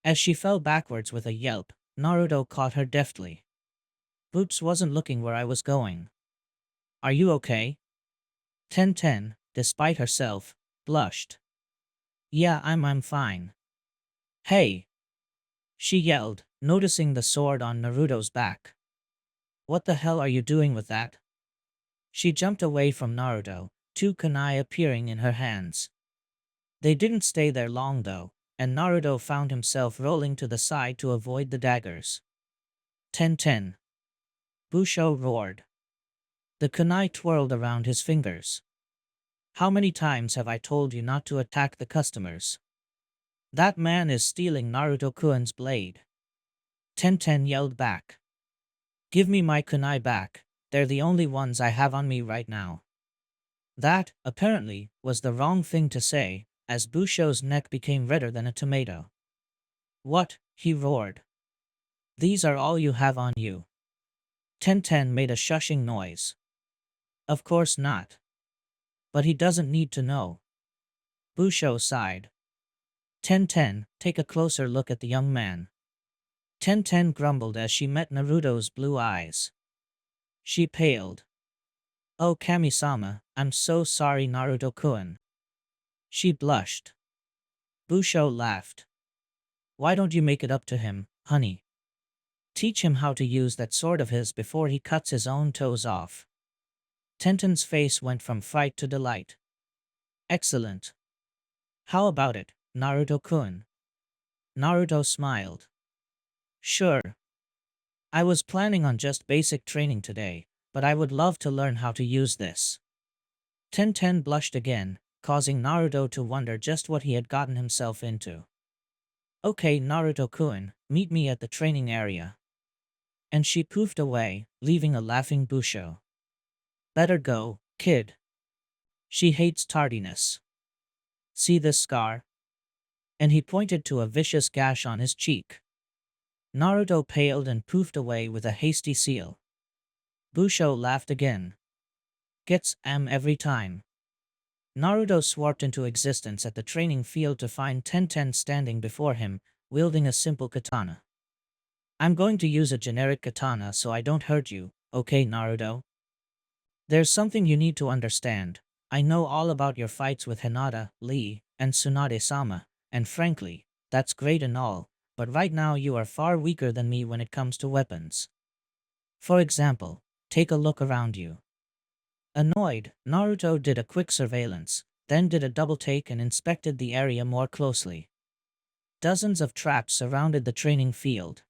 As she fell backwards with a yelp, Naruto caught her deftly. "Boots wasn't looking where I was going. Are you okay?" Tenten, despite herself, blushed. "Yeah, I'm fine." "Hey!" she yelled, noticing the sword on Naruto's back. "What the hell are you doing with that?" She jumped away from Naruto, two kunai appearing in her hands. They didn't stay there long though, and Naruto found himself rolling to the side to avoid the daggers. Ten. Busho roared. The kunai twirled around his fingers. "How many times have I told you not to attack the customers? That man is stealing Naruto-kun's blade." Tenten yelled back. "Give me my kunai back, they're the only ones I have on me right now." That, apparently, was the wrong thing to say, as Busho's neck became redder than a tomato. "What?" he roared. "These are all you have on you?" Tenten made a shushing noise. "Of course not. But he doesn't need to know." Busho sighed. "Tenten, take a closer look at the young man." Tenten grumbled as she met Naruto's blue eyes. She paled. "Oh Kami-sama, I'm so sorry Naruto-kun." She blushed. Busho laughed. "Why don't you make it up to him, honey? Teach him how to use that sword of his before he cuts his own toes off." Tenten's face went from fright to delight. "Excellent. How about it, Naruto-kun?" Naruto smiled. "Sure. I was planning on just basic training today, but I would love to learn how to use this." Tenten blushed again, causing Naruto to wonder just what he had gotten himself into. "Okay Naruto-kun, meet me at the training area." And she poofed away, leaving a laughing Busho. "Better go, kid. She hates tardiness. See this scar?" And he pointed to a vicious gash on his cheek. Naruto paled and poofed away with a hasty seal. Busho laughed again. "Gets every time." Naruto swarped into existence at the training field to find Tenten standing before him, wielding a simple katana. "I'm going to use a generic katana so I don't hurt you, okay Naruto? There's something you need to understand. I know all about your fights with Hinata, Lee, and Tsunade-sama, and frankly, that's great and all, but right now you are far weaker than me when it comes to weapons. For example, take a look around you." Annoyed, Naruto did a quick surveillance, then did a double take and inspected the area more closely. Dozens of traps surrounded the training field.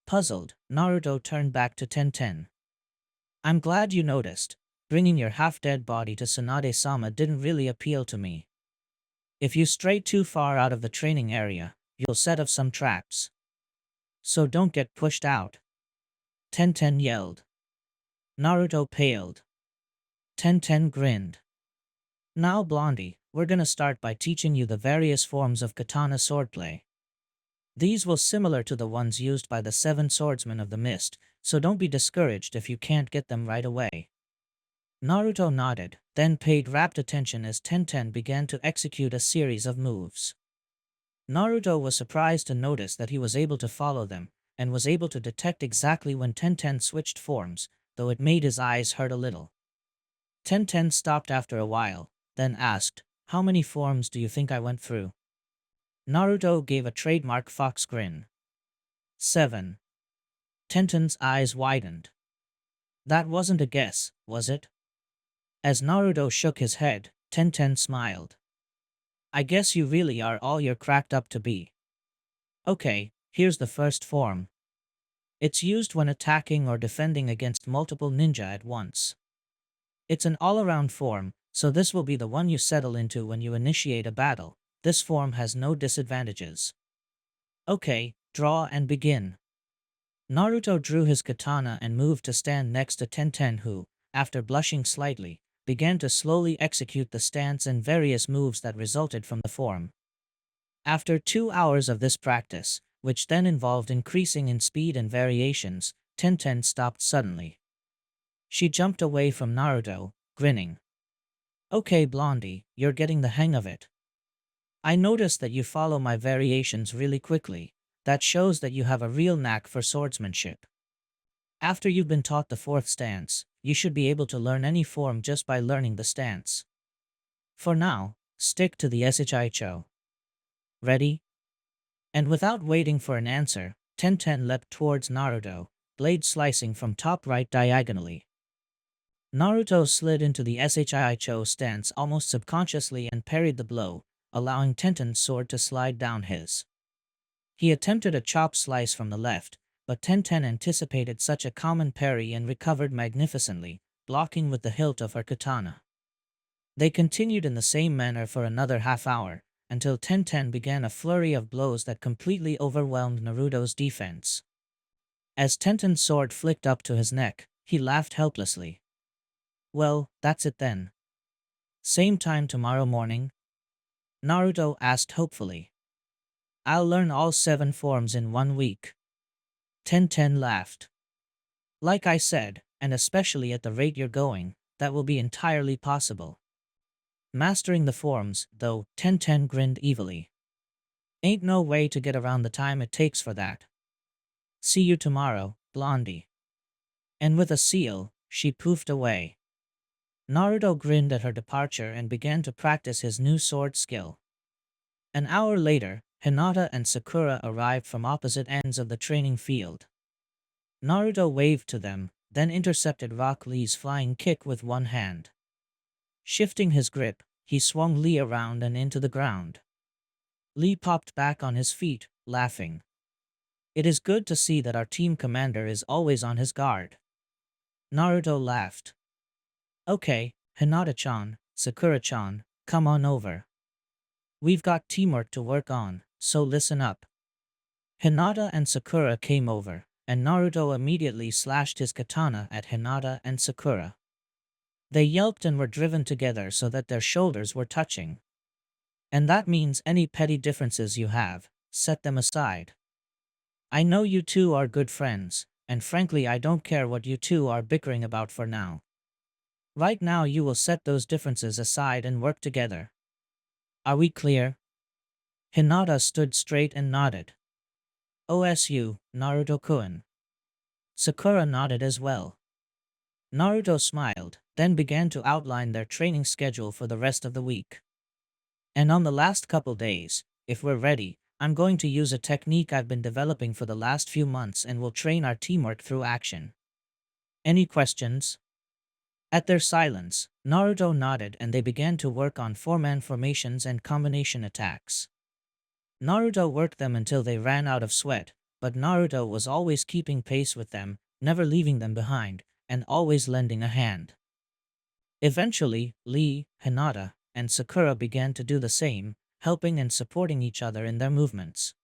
Puzzled, Naruto turned back to Tenten. "I'm glad you noticed. Bringing your half-dead body to Tsunade-sama didn't really appeal to me. If you stray too far out of the training area, you'll set off some traps. So don't get pushed out." Tenten yelled. Naruto paled. Tenten grinned. "Now Blondie, we're gonna start by teaching you the various forms of katana swordplay. These will similar to the ones used by the 7 swordsmen of the mist, so don't be discouraged if you can't get them right away." Naruto nodded, then paid rapt attention as Tenten began to execute a series of moves. Naruto was surprised to notice that he was able to follow them, and was able to detect exactly when Tenten switched forms, though it made his eyes hurt a little. Tenten stopped after a while, then asked, How many forms do you think I went through? Naruto gave a trademark fox grin. 7. Tenten's eyes widened. That wasn't a guess, was it? As Naruto shook his head, Tenten smiled. I guess you really are all you're cracked up to be. Okay, here's the first form. It's used when attacking or defending against multiple ninja at once. It's an all-around form, so this will be the one you settle into when you initiate a battle. This form has no disadvantages. Okay, draw and begin. Naruto drew his katana and moved to stand next to Tenten who, after blushing slightly, began to slowly execute the stance and various moves that resulted from the form. After 2 hours of this practice, which then involved increasing in speed and variations, Tenten stopped suddenly. She jumped away from Naruto, grinning. Okay, Blondie, you're getting the hang of it. I noticed that you follow my variations really quickly. That shows that you have a real knack for swordsmanship. After you've been taught the fourth stance, you should be able to learn any form just by learning the stance. For now, stick to the Shichicho. Ready? And without waiting for an answer, Tenten leapt towards Naruto, blade slicing from top right diagonally. Naruto slid into the Shichicho stance almost subconsciously and parried the blow, allowing Tenten's sword to slide down his. He attempted a chop slice from the left, but Tenten anticipated such a common parry and recovered magnificently, blocking with the hilt of her katana. They continued in the same manner for another half hour, until Tenten began a flurry of blows that completely overwhelmed Naruto's defense. As Tenten's sword flicked up to his neck, he laughed helplessly. Well, that's it then. Same time tomorrow morning? Naruto asked hopefully. I'll learn all 7 forms in 1 week. Tenten laughed. Like I said, and especially at the rate you're going, that will be entirely possible. Mastering the forms, though, Tenten grinned evilly. Ain't no way to get around the time it takes for that. See you tomorrow, Blondie. And with a seal, she poofed away. Naruto grinned at her departure and began to practice his new sword skill. An hour later, Hinata and Sakura arrived from opposite ends of the training field. Naruto waved to them, then intercepted Rock Lee's flying kick with one hand. Shifting his grip, he swung Lee around and into the ground. Lee popped back on his feet, laughing. It is good to see that our team commander is always on his guard. Naruto laughed. Okay, Hinata-chan, Sakura-chan, come on over. We've got teamwork to work on, so listen up. Hinata and Sakura came over, and Naruto immediately slashed his katana at Hinata and Sakura. They yelped and were driven together so that their shoulders were touching. And that means any petty differences you have, set them aside. I know you two are good friends, and frankly I don't care what you two are bickering about for now. Right now you will set those differences aside and work together. Are we clear? Hinata stood straight and nodded. OSU, Naruto-kun. Sakura nodded as well. Naruto smiled, then began to outline their training schedule for the rest of the week. And on the last couple days, if we're ready, I'm going to use a technique I've been developing for the last few months and will train our teamwork through action. Any questions? At their silence, Naruto nodded and they began to work on 4-man formations and combination attacks. Naruto worked them until they ran out of sweat, but Naruto was always keeping pace with them, never leaving them behind, and always lending a hand. Eventually, Lee, Hinata, and Sakura began to do the same, helping and supporting each other in their movements.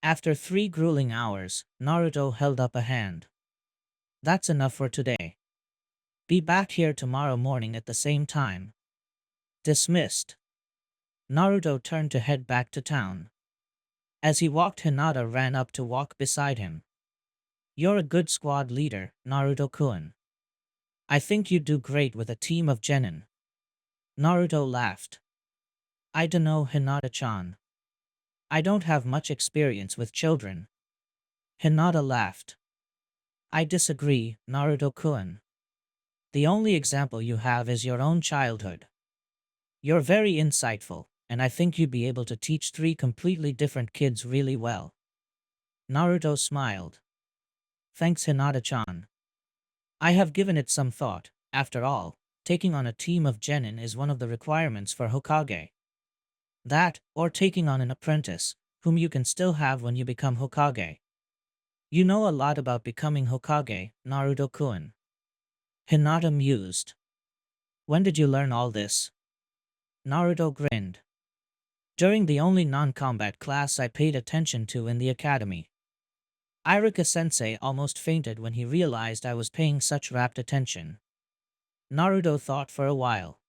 After 3 grueling hours, Naruto held up a hand. That's enough for today. Be back here tomorrow morning at the same time. Dismissed. Naruto turned to head back to town. As he walked, Hinata ran up to walk beside him. You're a good squad leader, Naruto-kun. I think you'd do great with a team of genin. Naruto laughed. I dunno, Hinata-chan. I don't have much experience with children. Hinata laughed. I disagree, Naruto-kun. The only example you have is your own childhood. You're very insightful, and I think you'd be able to teach three completely different kids really well. Naruto smiled. Thanks, Hinata-chan. I have given it some thought. After all, taking on a team of genin is one of the requirements for Hokage. That, or taking on an apprentice, whom you can still have when you become Hokage. You know a lot about becoming Hokage, Naruto-kun. Hinata mused. When did you learn all this? Naruto grinned. During the only non-combat class I paid attention to in the academy. Iruka-sensei almost fainted when he realized I was paying such rapt attention. Naruto thought for a while.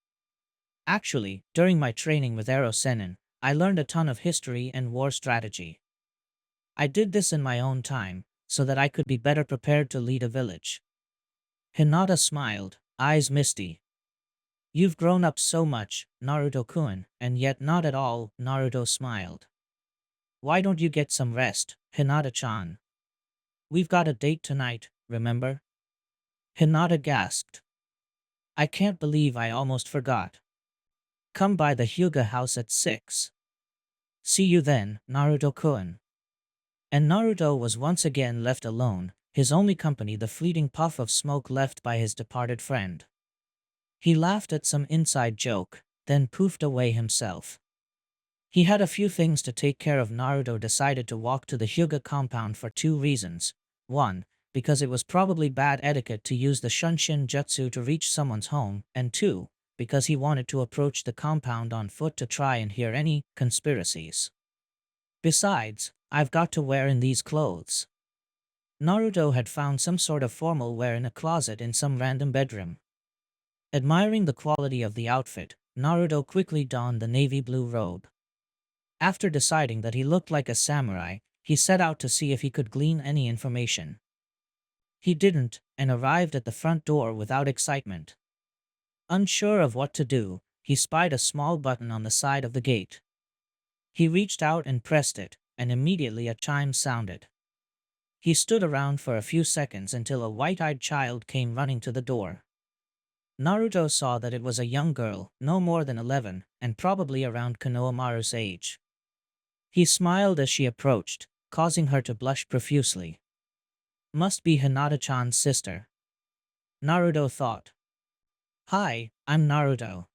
Actually, during my training with Ero Sennin, I learned a ton of history and war strategy. I did this in my own time, so that I could be better prepared to lead a village. Hinata smiled, eyes misty. You've grown up so much, Naruto-kun, and yet not at all, Naruto smiled. Why don't you get some rest, Hinata-chan? We've got a date tonight, remember? Hinata gasped. I can't believe I almost forgot. Come by the Hyuga house at 6. See you then, Naruto-kun. And Naruto was once again left alone, his only company the fleeting puff of smoke left by his departed friend. He laughed at some inside joke, then poofed away himself. He had a few things to take care of. Naruto decided to walk to the Hyuga compound for two reasons. One, because it was probably bad etiquette to use the Shunshin Jutsu to reach someone's home, and two, because he wanted to approach the compound on foot to try and hear any conspiracies. Besides, I've got to wear in these clothes. Naruto had found some sort of formal wear in a closet in some random bedroom. Admiring the quality of the outfit, Naruto quickly donned the navy blue robe. After deciding that he looked like a samurai, he set out to see if he could glean any information. He didn't, and arrived at the front door without excitement. Unsure of what to do, he spied a small button on the side of the gate. He reached out and pressed it, and immediately a chime sounded. He stood around for a few seconds until a white-eyed child came running to the door. Naruto saw that it was a young girl, no more than 11, and probably around Konohamaru's age. He smiled as she approached, causing her to blush profusely. Must be Hinata-chan's sister. Naruto thought. Hi, I'm Naruto.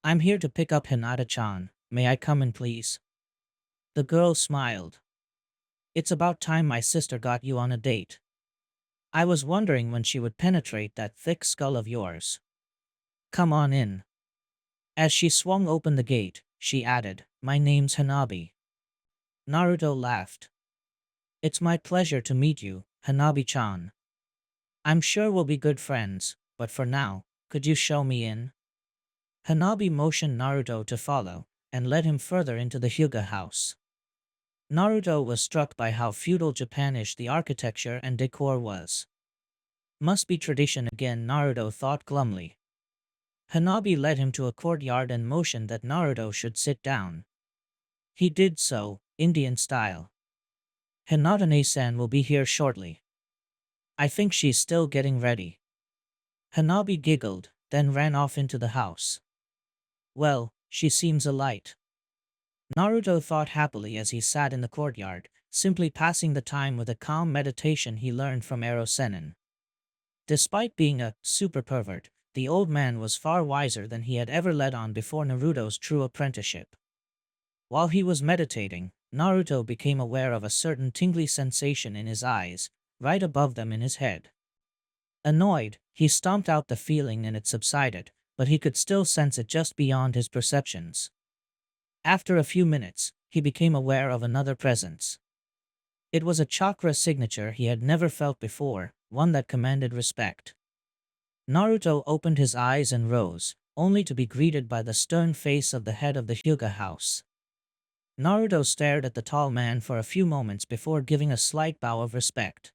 I'm here to pick up Hinata-chan. May I come in, please? The girl smiled. It's about time my sister got you on a date. I was wondering when she would penetrate that thick skull of yours. Come on in. As she swung open the gate, she added, My name's Hanabi. Naruto laughed. It's my pleasure to meet you, Hanabi-chan. I'm sure we'll be good friends, but for now, could you show me in? Hanabi motioned Naruto to follow, and led him further into the Hyuga house. Naruto was struck by how feudal Japanish the architecture and decor was. Must be tradition again, Naruto thought glumly. Hanabi led him to a courtyard and motioned that Naruto should sit down. He did so, Indian style. Hinata-san will be here shortly. I think she's still getting ready. Hanabi giggled, then ran off into the house. Well, she seems a light. Naruto thought happily as he sat in the courtyard, simply passing the time with a calm meditation he learned from Ero Sennin. Despite being a super pervert, the old man was far wiser than he had ever let on before Naruto's true apprenticeship. While he was meditating, Naruto became aware of a certain tingly sensation in his eyes, right above them in his head. Annoyed, he stomped out the feeling and it subsided, but he could still sense it just beyond his perceptions. After a few minutes, he became aware of another presence. It was a chakra signature he had never felt before, one that commanded respect. Naruto opened his eyes and rose, only to be greeted by the stern face of the head of the Hyuga house. Naruto stared at the tall man for a few moments before giving a slight bow of respect.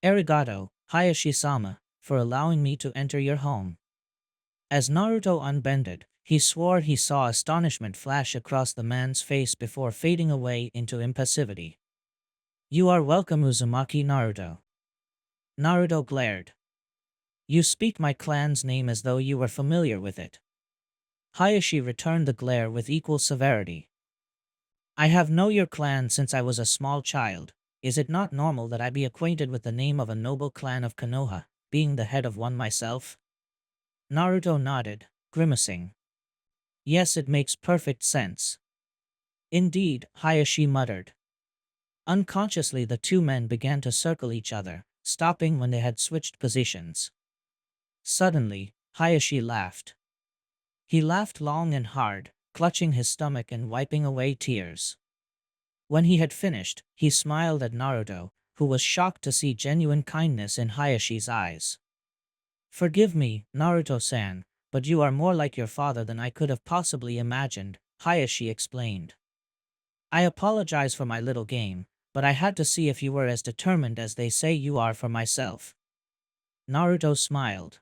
Arigato, Hayashi-sama, for allowing me to enter your home. As Naruto unbended, he swore he saw astonishment flash across the man's face before fading away into impassivity. You are welcome, Uzumaki Naruto. Naruto glared. You speak my clan's name as though you were familiar with it. Hayashi returned the glare with equal severity. I have known your clan since I was a small child. Is it not normal that I be acquainted with the name of a noble clan of Konoha, being the head of one myself? Naruto nodded, grimacing. Yes, it makes perfect sense. Indeed, Hayashi muttered. Unconsciously the two men began to circle each other, stopping when they had switched positions. Suddenly, Hayashi laughed. He laughed long and hard, clutching his stomach and wiping away tears. When he had finished, he smiled at Naruto, who was shocked to see genuine kindness in Hayashi's eyes. Forgive me, Naruto-san, but you are more like your father than I could have possibly imagined, Hayashi explained. I apologize for my little game, but I had to see if you were as determined as they say you are for myself. Naruto smiled.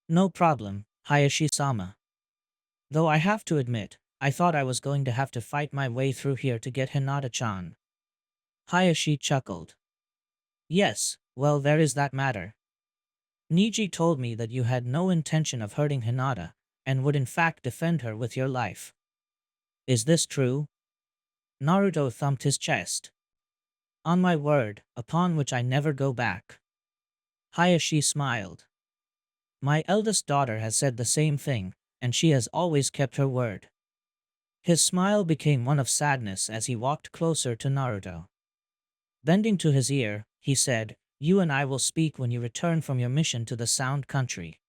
No problem, Hayashi-sama. Though I have to admit, I thought I was going to have to fight my way through here to get Hinata-chan. Hayashi chuckled. Yes, well there is that matter. Niji told me that you had no intention of hurting Hinata, and would in fact defend her with your life. Is this true? Naruto thumped his chest. On my word, upon which I never go back. Hayashi smiled. My eldest daughter has said the same thing, and she has always kept her word. His smile became one of sadness as he walked closer to Naruto. Bending to his ear, he said, You and I will speak when you return from your mission to the Sound Country.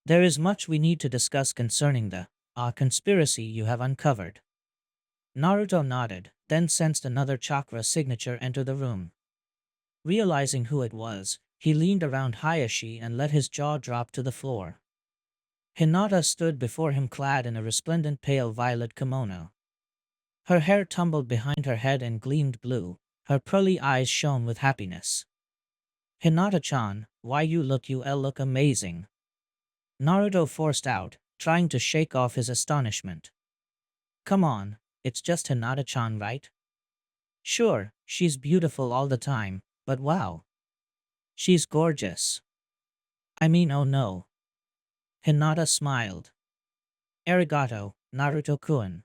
There is much we need to discuss concerning the conspiracy you have uncovered. Naruto nodded, then sensed another chakra signature enter the room. Realizing who it was, he leaned around Hayashi and let his jaw drop to the floor. Hinata stood before him clad in a resplendent pale violet kimono. Her hair tumbled behind her head and gleamed blue, her pearly eyes shone with happiness. Hinata-chan, why you look amazing. Naruto forced out, trying to shake off his astonishment. Come on, it's just Hinata-chan, right? Sure, she's beautiful all the time, but wow. She's gorgeous. I mean, oh no. Hinata smiled. Arigato, Naruto-kun.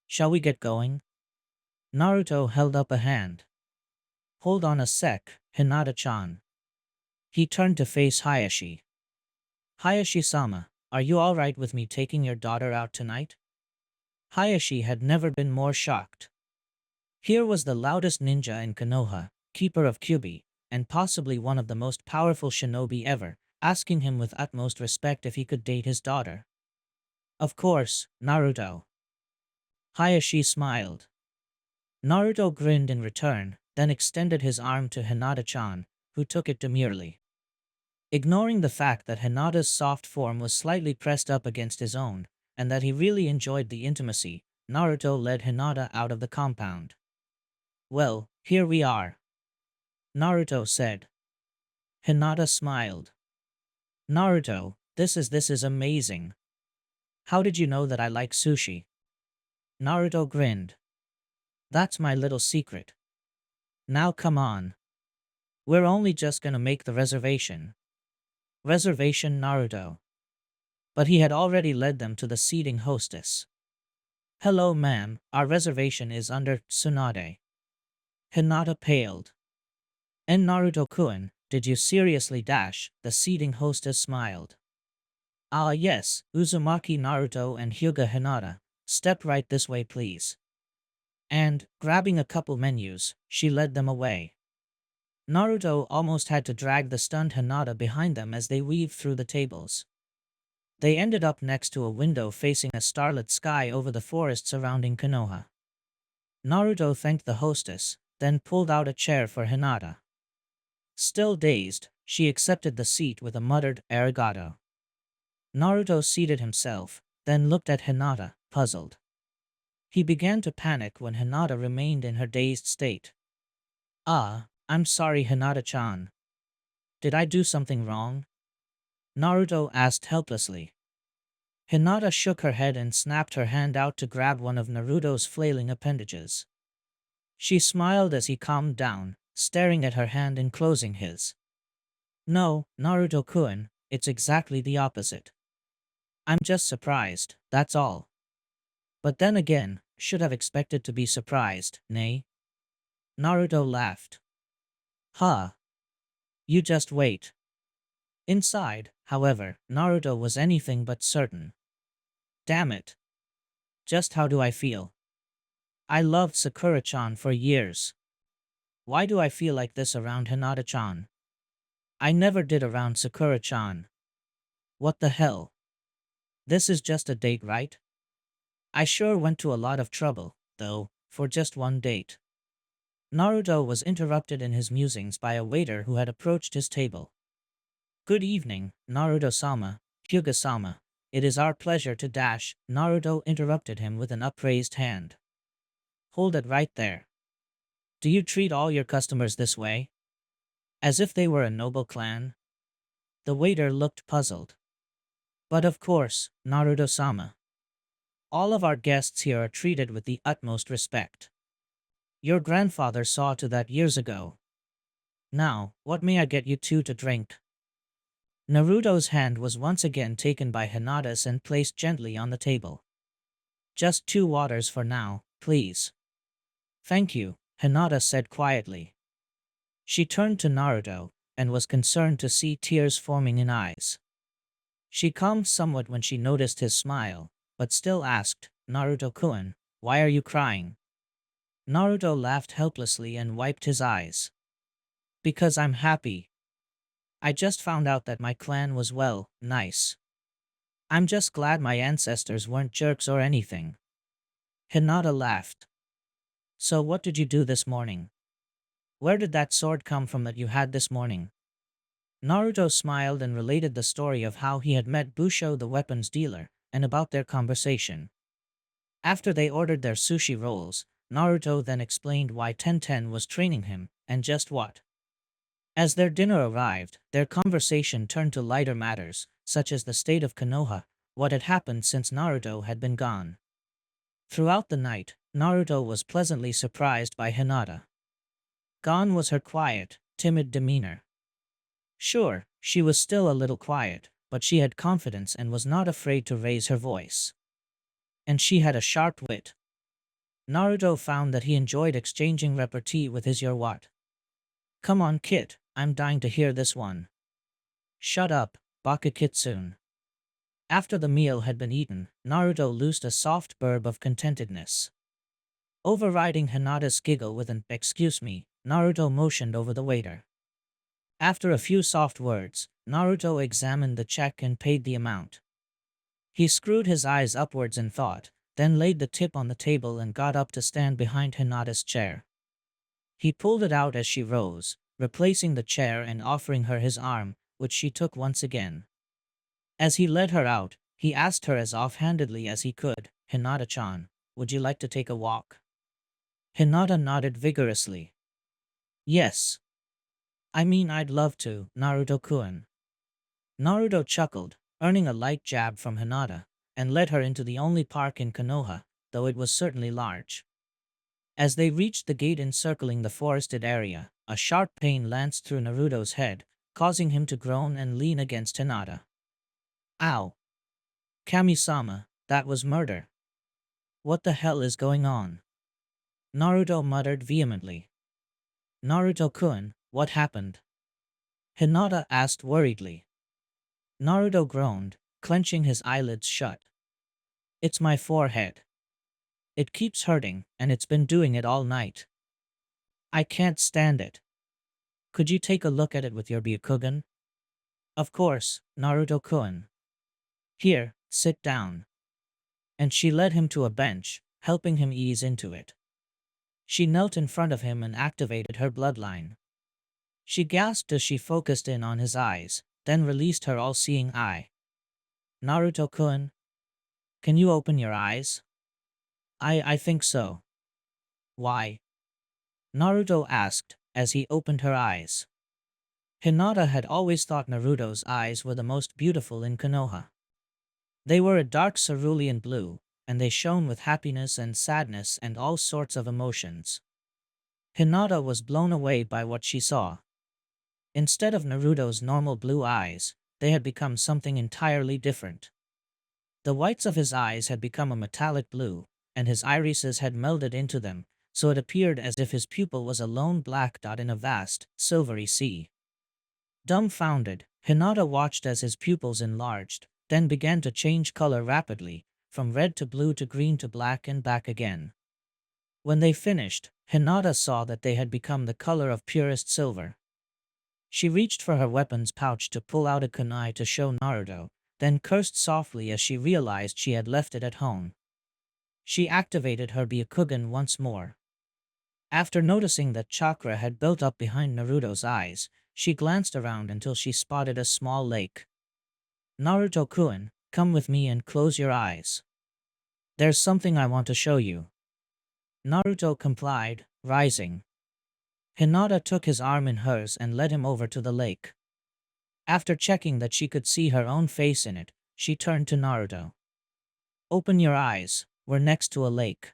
Shall we get going? Naruto held up a hand. Hold on a sec, Hinata-chan. He turned to face Hayashi. Hayashi-sama, are you alright with me taking your daughter out tonight? Hayashi had never been more shocked. Here was the loudest ninja in Konoha, keeper of Kyubi, and possibly one of the most powerful shinobi ever, asking him with utmost respect if he could date his daughter. Of course, Naruto. Hayashi smiled. Naruto grinned in return, then extended his arm to Hinata-chan, who took it demurely. Ignoring the fact that Hinata's soft form was slightly pressed up against his own, and that he really enjoyed the intimacy, Naruto led Hinata out of the compound. Well, here we are. Naruto said. Hinata smiled. Naruto, this is amazing. How did you know that I like sushi? Naruto grinned. That's my little secret. Now come on. We're only just gonna make the reservation. Reservation, Naruto. But he had already led them to the seating hostess. Hello ma'am, our reservation is under Tsunade. Hinata paled. And Naruto-kun, did you seriously dash? The seating hostess smiled. Ah yes, Uzumaki Naruto and Hyuga Hinata, step right this way please. And, grabbing a couple menus, she led them away. Naruto almost had to drag the stunned Hinata behind them as they weaved through the tables. They ended up next to a window facing a starlit sky over the forest surrounding Konoha. Naruto thanked the hostess, then pulled out a chair for Hinata. Still dazed, she accepted the seat with a muttered arigato. Naruto seated himself, then looked at Hinata, puzzled. He began to panic when Hinata remained in her dazed state. Ah, I'm sorry Hinata-chan. Did I do something wrong? Naruto asked helplessly. Hinata shook her head and snapped her hand out to grab one of Naruto's flailing appendages. She smiled as he calmed down, staring at her hand enclosing his. No, Naruto-kun, it's exactly the opposite. I'm just surprised, that's all. But then again, should have expected to be surprised, nay? Naruto laughed. Ha! You just wait. Inside, however, Naruto was anything but certain. Damn it. Just how do I feel? I loved Sakura-chan for years. Why do I feel like this around Hinata-chan? I never did around Sakura-chan. What the hell? This is just a date, right? I sure went to a lot of trouble, though, for just one date. Naruto was interrupted in his musings by a waiter who had approached his table. Good evening, Naruto-sama, Hyuga-sama. It is our pleasure to dash. Naruto interrupted him with an upraised hand. Hold it right there. Do you treat all your customers this way? As if they were a noble clan? The waiter looked puzzled. But of course, Naruto-sama. All of our guests here are treated with the utmost respect. Your grandfather saw to that years ago. Now, what may I get you two to drink? Naruto's hand was once again taken by Hinata's and placed gently on the table. Just 2 waters for now, please. Thank you, Hinata said quietly. She turned to Naruto, and was concerned to see tears forming in eyes. She calmed somewhat when she noticed his smile, but still asked, Naruto-kun, why are you crying? Naruto laughed helplessly and wiped his eyes. Because I'm happy. I just found out that my clan was well, nice. I'm just glad my ancestors weren't jerks or anything. Hinata laughed. So what did you do this morning? Where did that sword come from that you had this morning? Naruto smiled and related the story of how he had met Busho the weapons dealer, and about their conversation. After they ordered their sushi rolls, Naruto then explained why Tenten was training him, and just what. As their dinner arrived, their conversation turned to lighter matters, such as the state of Konoha, what had happened since Naruto had been gone. Throughout the night, Naruto was pleasantly surprised by Hinata. Gone was her quiet, timid demeanor. Sure, she was still a little quiet, but she had confidence and was not afraid to raise her voice. And she had a sharp wit. Naruto found that he enjoyed exchanging repartee with his your what. Come on kid, I'm dying to hear this one. Shut up, Bakukitsune. After the meal had been eaten, Naruto loosed a soft burb of contentedness. Overriding Hinata's giggle with an "excuse me," Naruto motioned over the waiter. After a few soft words, Naruto examined the check and paid the amount. He screwed his eyes upwards in thought, then laid the tip on the table and got up to stand behind Hinata's chair. He pulled it out as she rose, replacing the chair and offering her his arm, which she took once again. As he led her out, he asked her as offhandedly as he could, Hinata-chan, would you like to take a walk? Hinata nodded vigorously. Yes. I mean I'd love to, Naruto-kun. Naruto chuckled, earning a light jab from Hinata, and led her into the only park in Konoha, though it was certainly large. As they reached the gate encircling the forested area, a sharp pain lanced through Naruto's head, causing him to groan and lean against Hinata. Ow! Kami-sama, that was murder. What the hell is going on? Naruto muttered vehemently. Naruto-kun, what happened? Hinata asked worriedly. Naruto groaned, clenching his eyelids shut. It's my forehead. It keeps hurting, and it's been doing it all night. I can't stand it. Could you take a look at it with your Byakugan? Of course, Naruto-kun. Here, sit down. And she led him to a bench, helping him ease into it. She knelt in front of him and activated her bloodline. She gasped as she focused in on his eyes, then released her all-seeing eye. Naruto-kun? Can you open your eyes? I think so. Why? Naruto asked, as he opened her eyes. Hinata had always thought Naruto's eyes were the most beautiful in Konoha. They were a dark cerulean blue, and they shone with happiness and sadness and all sorts of emotions. Hinata was blown away by what she saw. Instead of Naruto's normal blue eyes, they had become something entirely different. The whites of his eyes had become a metallic blue, and his irises had melded into them, so it appeared as if his pupil was a lone black dot in a vast, silvery sea. Dumbfounded, Hinata watched as his pupils enlarged, then began to change color rapidly, from red to blue to green to black and back again. When they finished, Hinata saw that they had become the color of purest silver. She reached for her weapons pouch to pull out a kunai to show Naruto, then cursed softly as she realized she had left it at home. She activated her Byakugan once more. After noticing that chakra had built up behind Naruto's eyes, she glanced around until she spotted a small lake. Naruto-kun, come with me and close your eyes. There's something I want to show you. Naruto complied, rising. Hinata took his arm in hers and led him over to the lake. After checking that she could see her own face in it, she turned to Naruto. Open your eyes, we're next to a lake.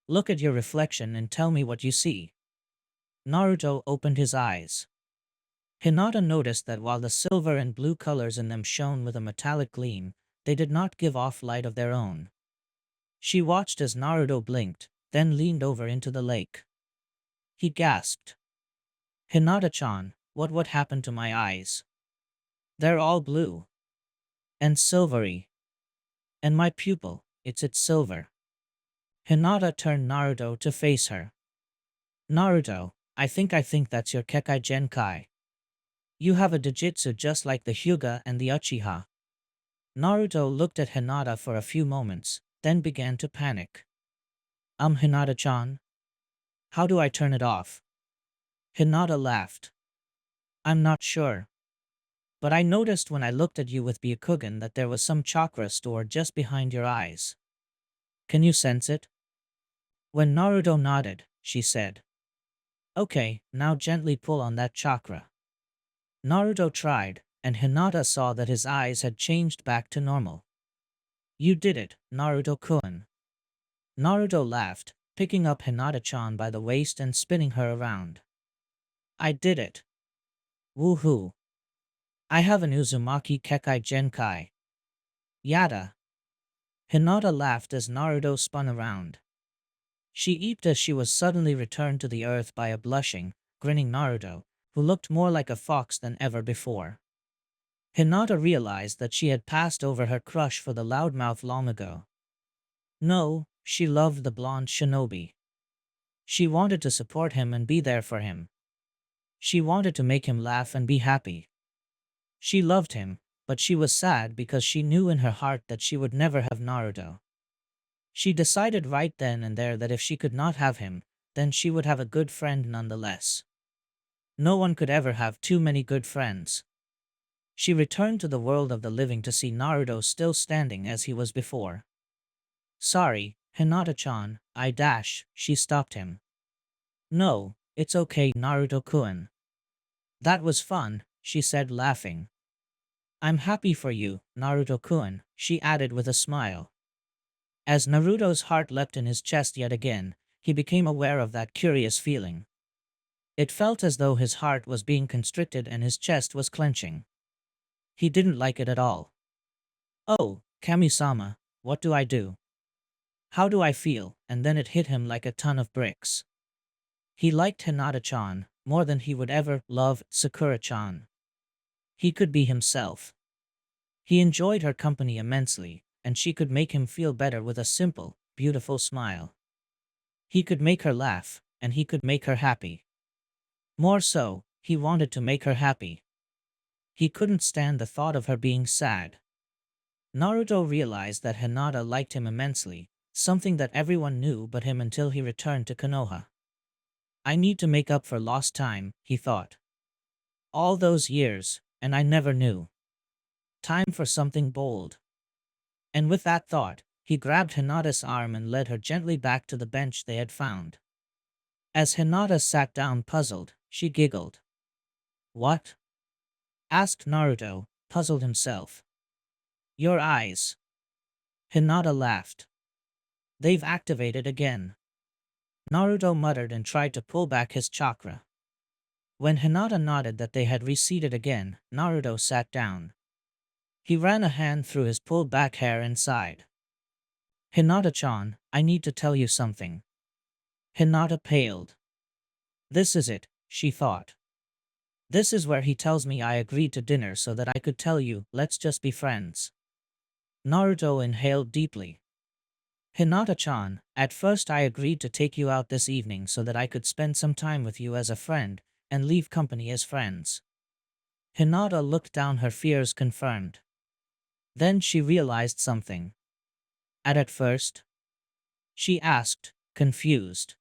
Look at your reflection and tell me what you see. Naruto opened his eyes. Hinata noticed that while the silver and blue colors in them shone with a metallic gleam, they did not give off light of their own. She watched as Naruto blinked, then leaned over into the lake. He gasped. Hinata-chan, what happened to my eyes? They're all blue. And silvery. And my pupil, it's silver. Hinata turned Naruto to face her. Naruto, I think that's your Kekkei Genkai. You have a Dojutsu just like the Hyuga and the Uchiha. Naruto looked at Hinata for a few moments, then began to panic. Hinata-chan? How do I turn it off? Hinata laughed. I'm not sure. But I noticed when I looked at you with Byakugan that there was some chakra stored just behind your eyes. Can you sense it? When Naruto nodded, she said. Okay, now gently pull on that chakra. Naruto tried, and Hinata saw that his eyes had changed back to normal. You did it, Naruto-kun. Naruto laughed, picking up Hinata-chan by the waist and spinning her around. I did it. Woohoo. I have an Uzumaki Kekkei Genkai. Yada. Hinata laughed as Naruto spun around. She eeped as she was suddenly returned to the earth by a blushing, grinning Naruto, who looked more like a fox than ever before. Hinata realized that she had passed over her crush for the loudmouth long ago. No, she loved the blonde shinobi. She wanted to support him and be there for him. She wanted to make him laugh and be happy. She loved him, but she was sad because she knew in her heart that she would never have Naruto. She decided right then and there that if she could not have him, then she would have a good friend nonetheless. No one could ever have too many good friends. She returned to the world of the living to see Naruto still standing as he was before. Sorry, Hinata-chan, she stopped him. No, it's okay, Naruto-kun. That was fun, she said laughing. I'm happy for you, Naruto-kun, she added with a smile. As Naruto's heart leapt in his chest yet again, he became aware of that curious feeling. It felt as though his heart was being constricted and his chest was clenching. He didn't like it at all. Oh, Kami-sama, what do I do? How do I feel? And then it hit him like a ton of bricks. He liked Hinata-chan more than he would ever love Sakura-chan. He could be himself. He enjoyed her company immensely, and she could make him feel better with a simple, beautiful smile. He could make her laugh, and he could make her happy. More so, he wanted to make her happy. He couldn't stand the thought of her being sad. Naruto realized that Hinata liked him immensely, something that everyone knew but him until he returned to Konoha. I need to make up for lost time, he thought. All those years, and I never knew. Time for something bold. And with that thought, he grabbed Hinata's arm and led her gently back to the bench they had found. As Hinata sat down puzzled, she giggled. What? Asked Naruto, puzzled himself. Your eyes. Hinata laughed. They've activated again. Naruto muttered and tried to pull back his chakra. When Hinata nodded that they had reseated again, Naruto sat down. He ran a hand through his pulled back hair and sighed. Hinata-chan, I need to tell you something. Hinata paled. This is it, she thought. This is where he tells me I agreed to dinner so that I could tell you, let's just be friends. Naruto inhaled deeply. Hinata-chan, at first I agreed to take you out this evening so that I could spend some time with you as a friend, and leave company as friends. Hinata looked down, her fears confirmed. Then she realized something. At first? She asked, confused.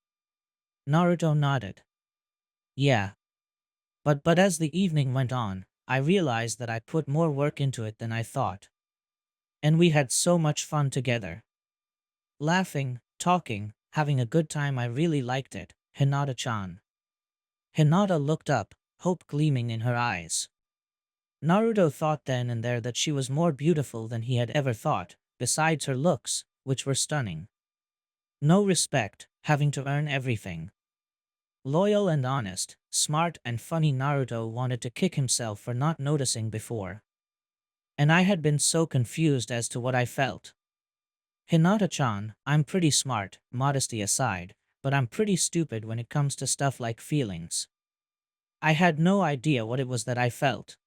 Naruto nodded. Yeah. But as the evening went on, I realized that I put more work into it than I thought. And we had so much fun together. Laughing, talking, having a good time. I really liked it, Hinata-chan. Hinata looked up, hope gleaming in her eyes. Naruto thought then and there that she was more beautiful than he had ever thought, besides her looks, which were stunning. No respect, having to earn everything. Loyal and honest, smart and funny. Naruto wanted to kick himself for not noticing before. And I had been so confused as to what I felt. Hinata-chan, I'm pretty smart, modesty aside, but I'm pretty stupid when it comes to stuff like feelings. I had no idea what it was that I felt.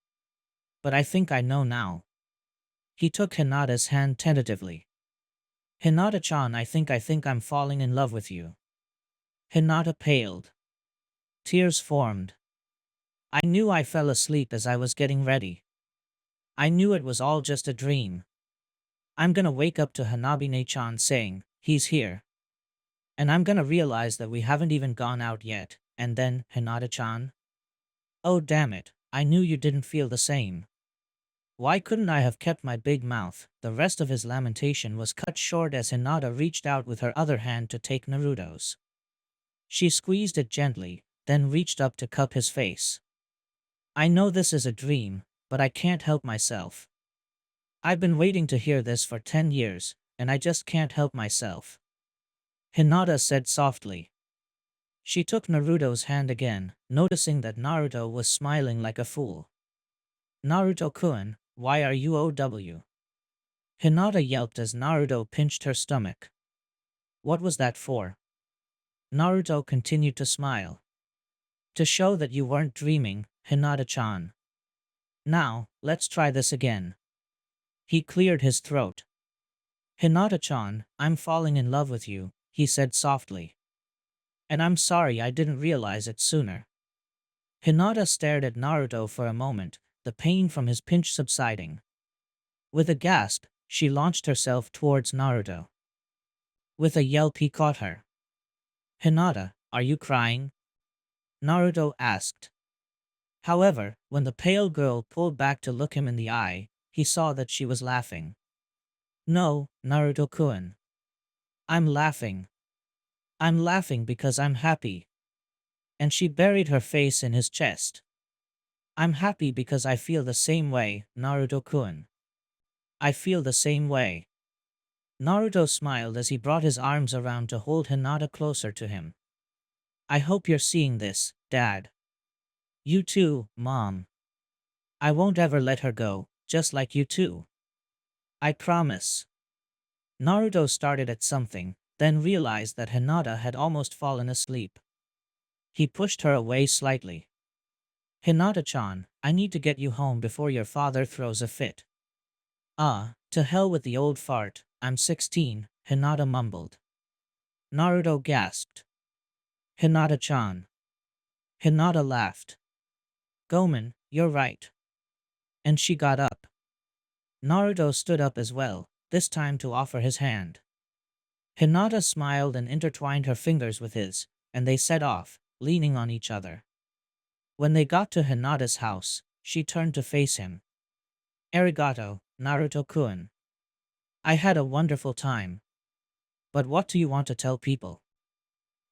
But I think I know now. He took Hinata's hand tentatively. Hinata-chan, I think I'm falling in love with you. Hinata paled. Tears formed. I knew I fell asleep as I was getting ready. I knew it was all just a dream. I'm gonna wake up to Hanabine-chan saying, he's here. And I'm gonna realize that we haven't even gone out yet, and then, Hinata-chan? Oh damn it, I knew you didn't feel the same. Why couldn't I have kept my big mouth? The rest of his lamentation was cut short as Hinata reached out with her other hand to take Naruto's. She squeezed it gently, then reached up to cup his face. I know this is a dream, but I can't help myself. I've been waiting to hear this for 10 years, and I just can't help myself. Hinata said softly. She took Naruto's hand again, noticing that Naruto was smiling like a fool. Naruto-kun, why are you OW? Hinata yelped as Naruto pinched her stomach. What was that for? Naruto continued to smile. To show that you weren't dreaming, Hinata-chan. Now, let's try this again. He cleared his throat. Hinata-chan, I'm falling in love with you, he said softly. And I'm sorry I didn't realize it sooner. Hinata stared at Naruto for a moment, the pain from his pinch subsiding. With a gasp, she launched herself towards Naruto. With a yelp he caught her. Hinata, are you crying? Naruto asked. However, when the pale girl pulled back to look him in the eye, he saw that she was laughing. No, Naruto-kun. I'm laughing. I'm laughing because I'm happy. And she buried her face in his chest. I'm happy because I feel the same way, Naruto-kun. I feel the same way. Naruto smiled as he brought his arms around to hold Hinata closer to him. I hope you're seeing this, Dad. You too, Mom. I won't ever let her go, just like you too. I promise. Naruto started at something, then realized that Hinata had almost fallen asleep. He pushed her away slightly. Hinata-chan, I need to get you home before your father throws a fit. Ah, to hell with the old fart, I'm 16, Hinata mumbled. Naruto gasped. Hinata-chan. Hinata laughed. Gomen, you're right. And she got up. Naruto stood up as well, this time to offer his hand. Hinata smiled and intertwined her fingers with his, and they set off, leaning on each other. When they got to Hinata's house, she turned to face him. Arigato, Naruto-kun. I had a wonderful time. But what do you want to tell people?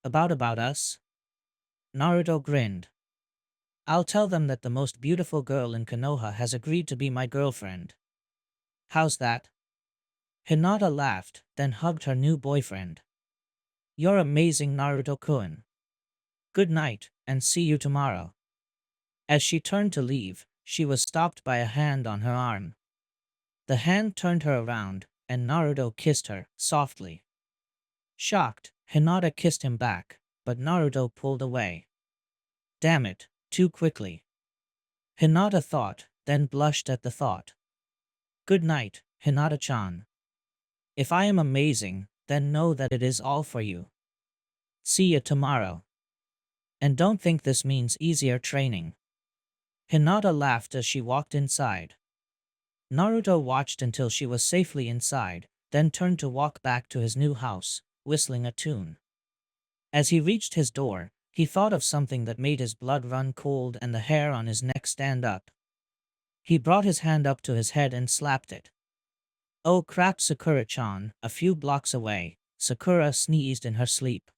About us? Naruto grinned. I'll tell them that the most beautiful girl in Konoha has agreed to be my girlfriend. How's that? Hinata laughed, then hugged her new boyfriend. You're amazing, Naruto-kun. Good night, and see you tomorrow. As she turned to leave, she was stopped by a hand on her arm. The hand turned her around, and Naruto kissed her, softly. Shocked, Hinata kissed him back, but Naruto pulled away. Damn it, too quickly. Hinata thought, then blushed at the thought. Good night, Hinata-chan. If I am amazing, then know that it is all for you. See you tomorrow. And don't think this means easier training. Hinata laughed as she walked inside. Naruto watched until she was safely inside, then turned to walk back to his new house, whistling a tune. As he reached his door, he thought of something that made his blood run cold and the hair on his neck stand up. He brought his hand up to his head and slapped it. Oh crap, Sakura-chan! A few blocks away, Sakura sneezed in her sleep.